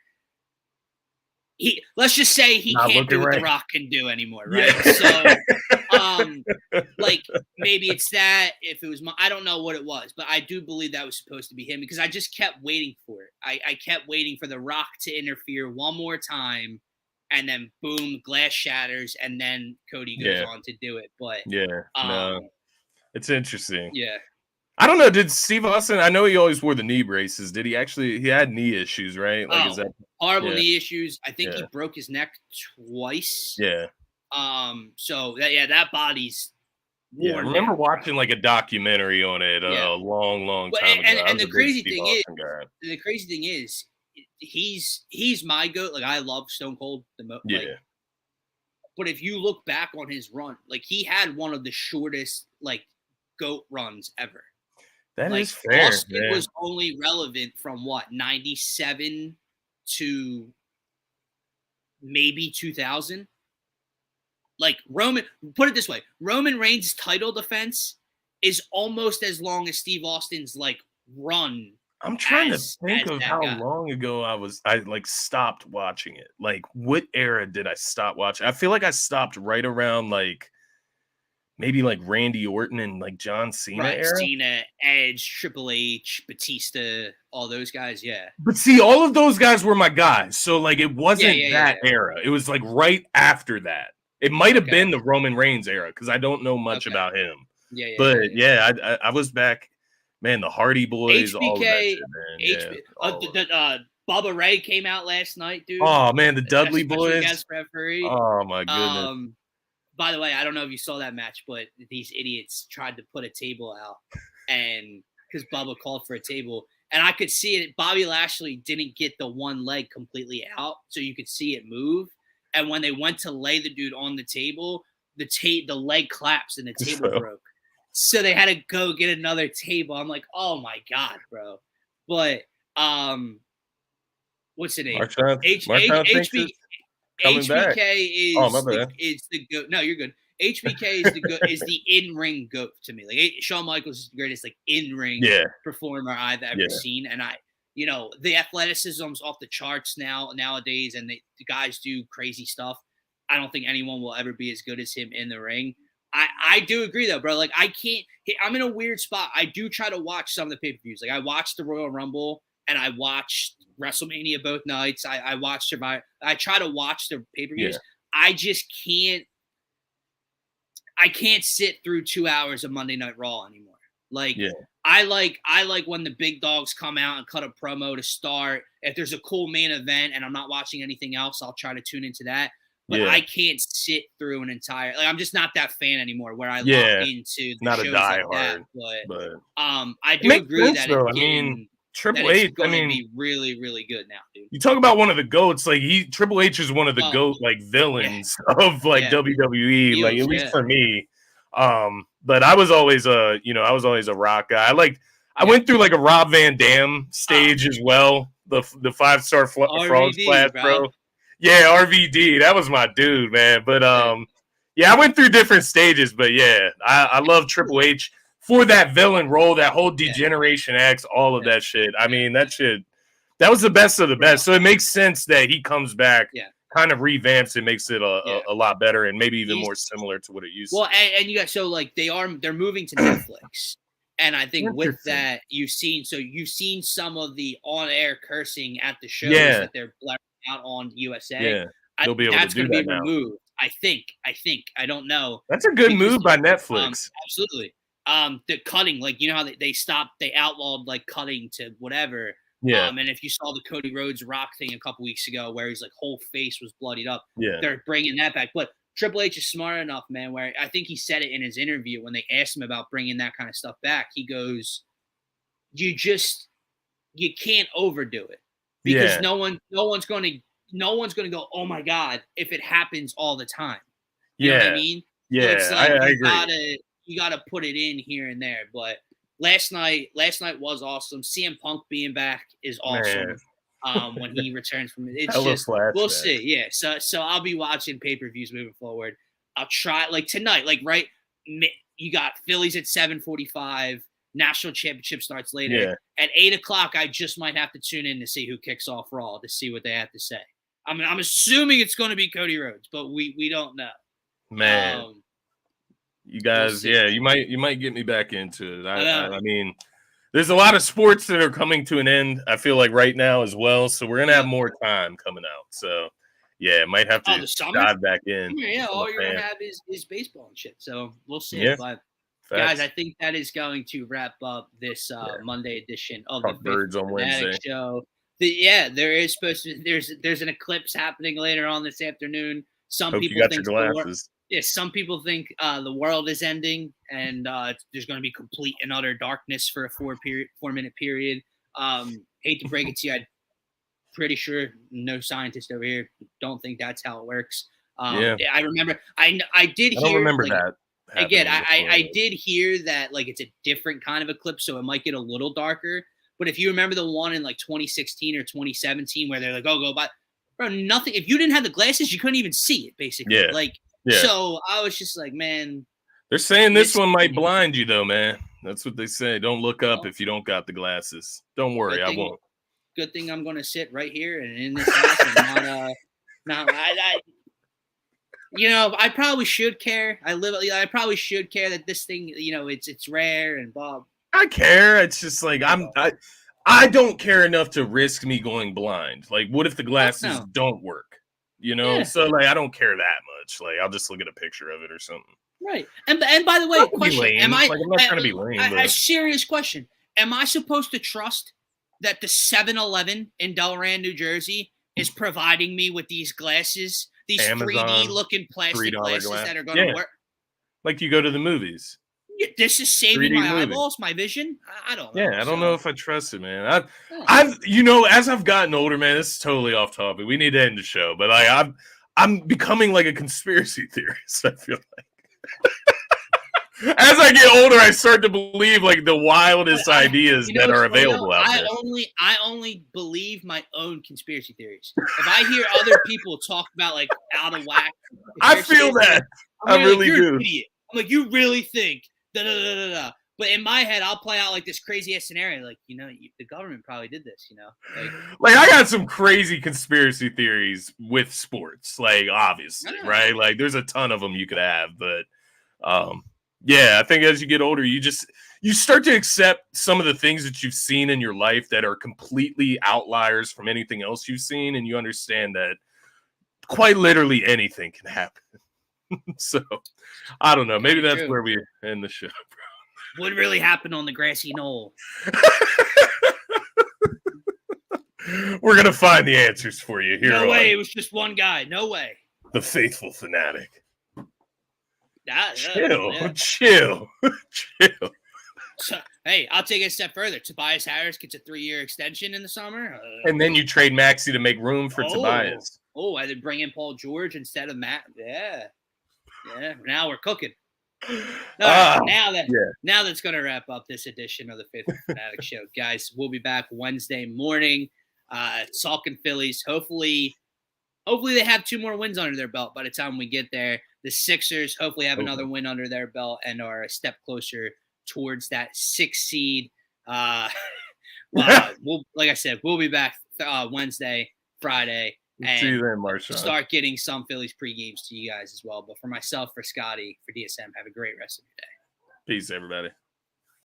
Let's just say he can't do what The Rock can do anymore, right? Yeah. So, like maybe it's that. If it was, I don't know what it was, but I do believe that was supposed to be him because I just kept waiting for it. I kept waiting for The Rock to interfere one more time, and then boom, glass shatters, and then Cody goes on to do it. But no, it's interesting. Yeah. I don't know. Did Steve Austin? I know he always wore the knee braces. Did he actually? He had knee issues, right? Like, is that horrible knee issues? I think he broke his neck twice. Yeah. So that body's worn. Yeah. I remember watching like a documentary on it a long time ago. And the crazy thing is, he's my GOAT. Like I love Stone Cold the most. Yeah. Like, but if you look back on his run, like he had one of the shortest like GOAT runs ever. That is fair. Austin was only relevant from 97 to maybe 2000. Like put it this way, Roman Reigns' title defense is almost as long as Steve Austin's like run. I'm trying to think of how long ago I like stopped watching it. Like what era did I stop watching? I feel like I stopped right around like maybe like Randy Orton and like John Cena era. Cena, Edge, Triple H, Batista, all those guys, yeah. But see, all of those guys were my guys. So like it wasn't that era. It was like right after that. It might have been the Roman Reigns era because I don't know much about him. I was back, man, the Hardy Boys, HBK, all of that shit, man. Bubba Ray came out last night, dude. Oh man, the Dudley Boys. Guest referee. Oh my goodness. By the way, I don't know if you saw that match, but these idiots tried to put a table out, and because Bubba called for a table, and I could see it. Bobby Lashley didn't get the one leg completely out, so you could see it move. And when they went to lay the dude on the table, the leg collapsed and the table broke. So they had to go get another table. I'm like, oh my God, bro. But what's the name? HBK is the GOAT. No, you're good. HBK is the in-ring GOAT to me. Like Shawn Michaels is the greatest like in-ring performer I've ever seen, and the athleticism's off the charts nowadays, and the guys do crazy stuff. I don't think anyone will ever be as good as him in the ring. I do agree though, bro. Like I'm in a weird spot. I do try to watch some of the pay-per-views. Like I watched the Royal Rumble and I watched WrestleMania both nights. I watched Survivor. I try to watch the pay-per-views. Yeah. I just can't. I can't sit through 2 hours of Monday Night Raw anymore. Like I like when the big dogs come out and cut a promo to start. If there's a cool main event and I'm not watching anything else, I'll try to tune into that. But I can't sit through an entire. Like I'm just not that fan anymore. Where I lock into the not shows a diehard. Like that. But I do agree that Triple H, be really, really good now, dude. You talk about one of the GOATs, like Triple H is one of the GOAT like villains of like WWE, like at least for me. But I was always a Rock guy. I went through like a Rob Van Dam stage as well. The 5-star frog splash, bro. Yeah, RVD, that was my dude, man. But I went through different stages, but I love Triple H. For that villain role, that whole Degeneration X, all of that shit. I mean, that was the best of the best. So it makes sense that he comes back, kind of revamps it, makes it a lot better and maybe even more similar to what it used to. Well, and you got they're moving to Netflix. And I think with that, you've seen some of the on-air cursing at the shows that they're blaring out on USA. Yeah, they'll be able that's to do going to that be now. removed. I think. I don't know. That's a good move by Netflix. Absolutely. The cutting, like, you know how they outlawed like cutting to whatever. Yeah. And if you saw the Cody Rhodes Rock thing a couple weeks ago, where his like whole face was bloodied up, they're bringing that back. But Triple H is smart enough, man, where I think he said it in his interview when they asked him about bringing that kind of stuff back. He goes, you can't overdo it, because no one's going to go, oh my God, if it happens all the time. You know what I mean? Yeah, so it's like, I agree. You gotta put it in here and there. But last night was awesome. CM Punk being back is awesome. When he returns from it, it's just we'll see. Yeah, so I'll be watching pay-per-views moving forward. I'll try, like tonight, like right, you got Phillies at 7:45. National Championship starts later at 8:00. I just might have to tune in to see who kicks off Raw to see what they have to say. I mean, I'm assuming it's going to be Cody Rhodes, but we don't know. Man, you guys, you might get me back into it. I mean, there's a lot of sports that are coming to an end, I feel like, right now as well. So we're gonna have more time coming out. So might have to dive back in. Yeah, all you're gonna have is baseball and shit. So we'll see. Yeah. But guys, I think that is going to wrap up this Monday edition of the Birds on Wednesday show. There is supposed to there's an eclipse happening later on this afternoon. Some people think some people think the world is ending, and there's going to be complete and utter darkness for a 4-minute period. Hate to break it to you, I'm pretty sure no scientist over here don't think that's how it works. I remember I did hear. I don't remember that. Again, I did hear that like it's a different kind of eclipse, so it might get a little darker. But if you remember the one in like 2016 or 2017 where they're like, oh, go by, bro, nothing. If you didn't have the glasses, you couldn't even see it, basically. So I was just like, man. They're saying this one might blind you, though, man. That's what they say. Don't look up if you don't got the glasses. Don't worry, I won't. Good thing I'm going to sit right here and in this house and not. I probably should care. I probably should care that this thing, it's rare and blah. I care. It's just like I don't care enough to risk me going blind. Like, what if the glasses don't work? So like I don't care that much. Like, I'll just look at a picture of it or something. Right. And by the way, question: I'm not trying to be lame. A serious question: am I supposed to trust that the 7-Eleven in Delran, New Jersey, is providing me with these glasses, these Amazon, 3D looking plastic glasses that are going to work? Like you go to the movies. This is saving my eyeballs, my vision. I don't know. Yeah, I don't know if I trust it, man. As I've gotten older, man, this is totally off topic. We need to end the show, but I'm becoming like a conspiracy theorist. I feel like as I get older, I start to believe like the wildest ideas that are available out there. I only believe my own conspiracy theories. If I hear other people talk about like out of whack, I feel that. I really do. I'm like, you really think? But in my head, I'll play out like this crazy ass scenario. Like, the government probably did this, Like I got some crazy conspiracy theories with sports, like obviously, right? Like there's a ton of them you could have, but I think as you get older, you start to accept some of the things that you've seen in your life that are completely outliers from anything else you've seen, and you understand that quite literally anything can happen. So, I don't know. Maybe that's where we end the show, bro. What really happened on the grassy knoll? We're going to find the answers for you here. No way. It was just one guy. No way. The Phaithful Phanatic. Chill. So, hey, I'll take it a step further. Tobias Harris gets a 3-year extension in the summer. And then you trade Maxey to make room for Tobias. Oh, I did bring in Paul George instead of Matt. Yeah. Now we're cooking. Now that's going to wrap up this edition of the Phaithful Phanatic Show, guys. We'll be back Wednesday morning. Talking Phillies. Hopefully they have 2 more wins under their belt by the time we get there. The Sixers hopefully have another win under their belt and are a step closer towards that 6th seed. Like I said, we'll be back Wednesday, Friday. And see you then, Marshawn. Start getting some Phillies pre-games to you guys as well. But for myself, for Scotty, for DSM, have a great rest of your day. Peace, everybody.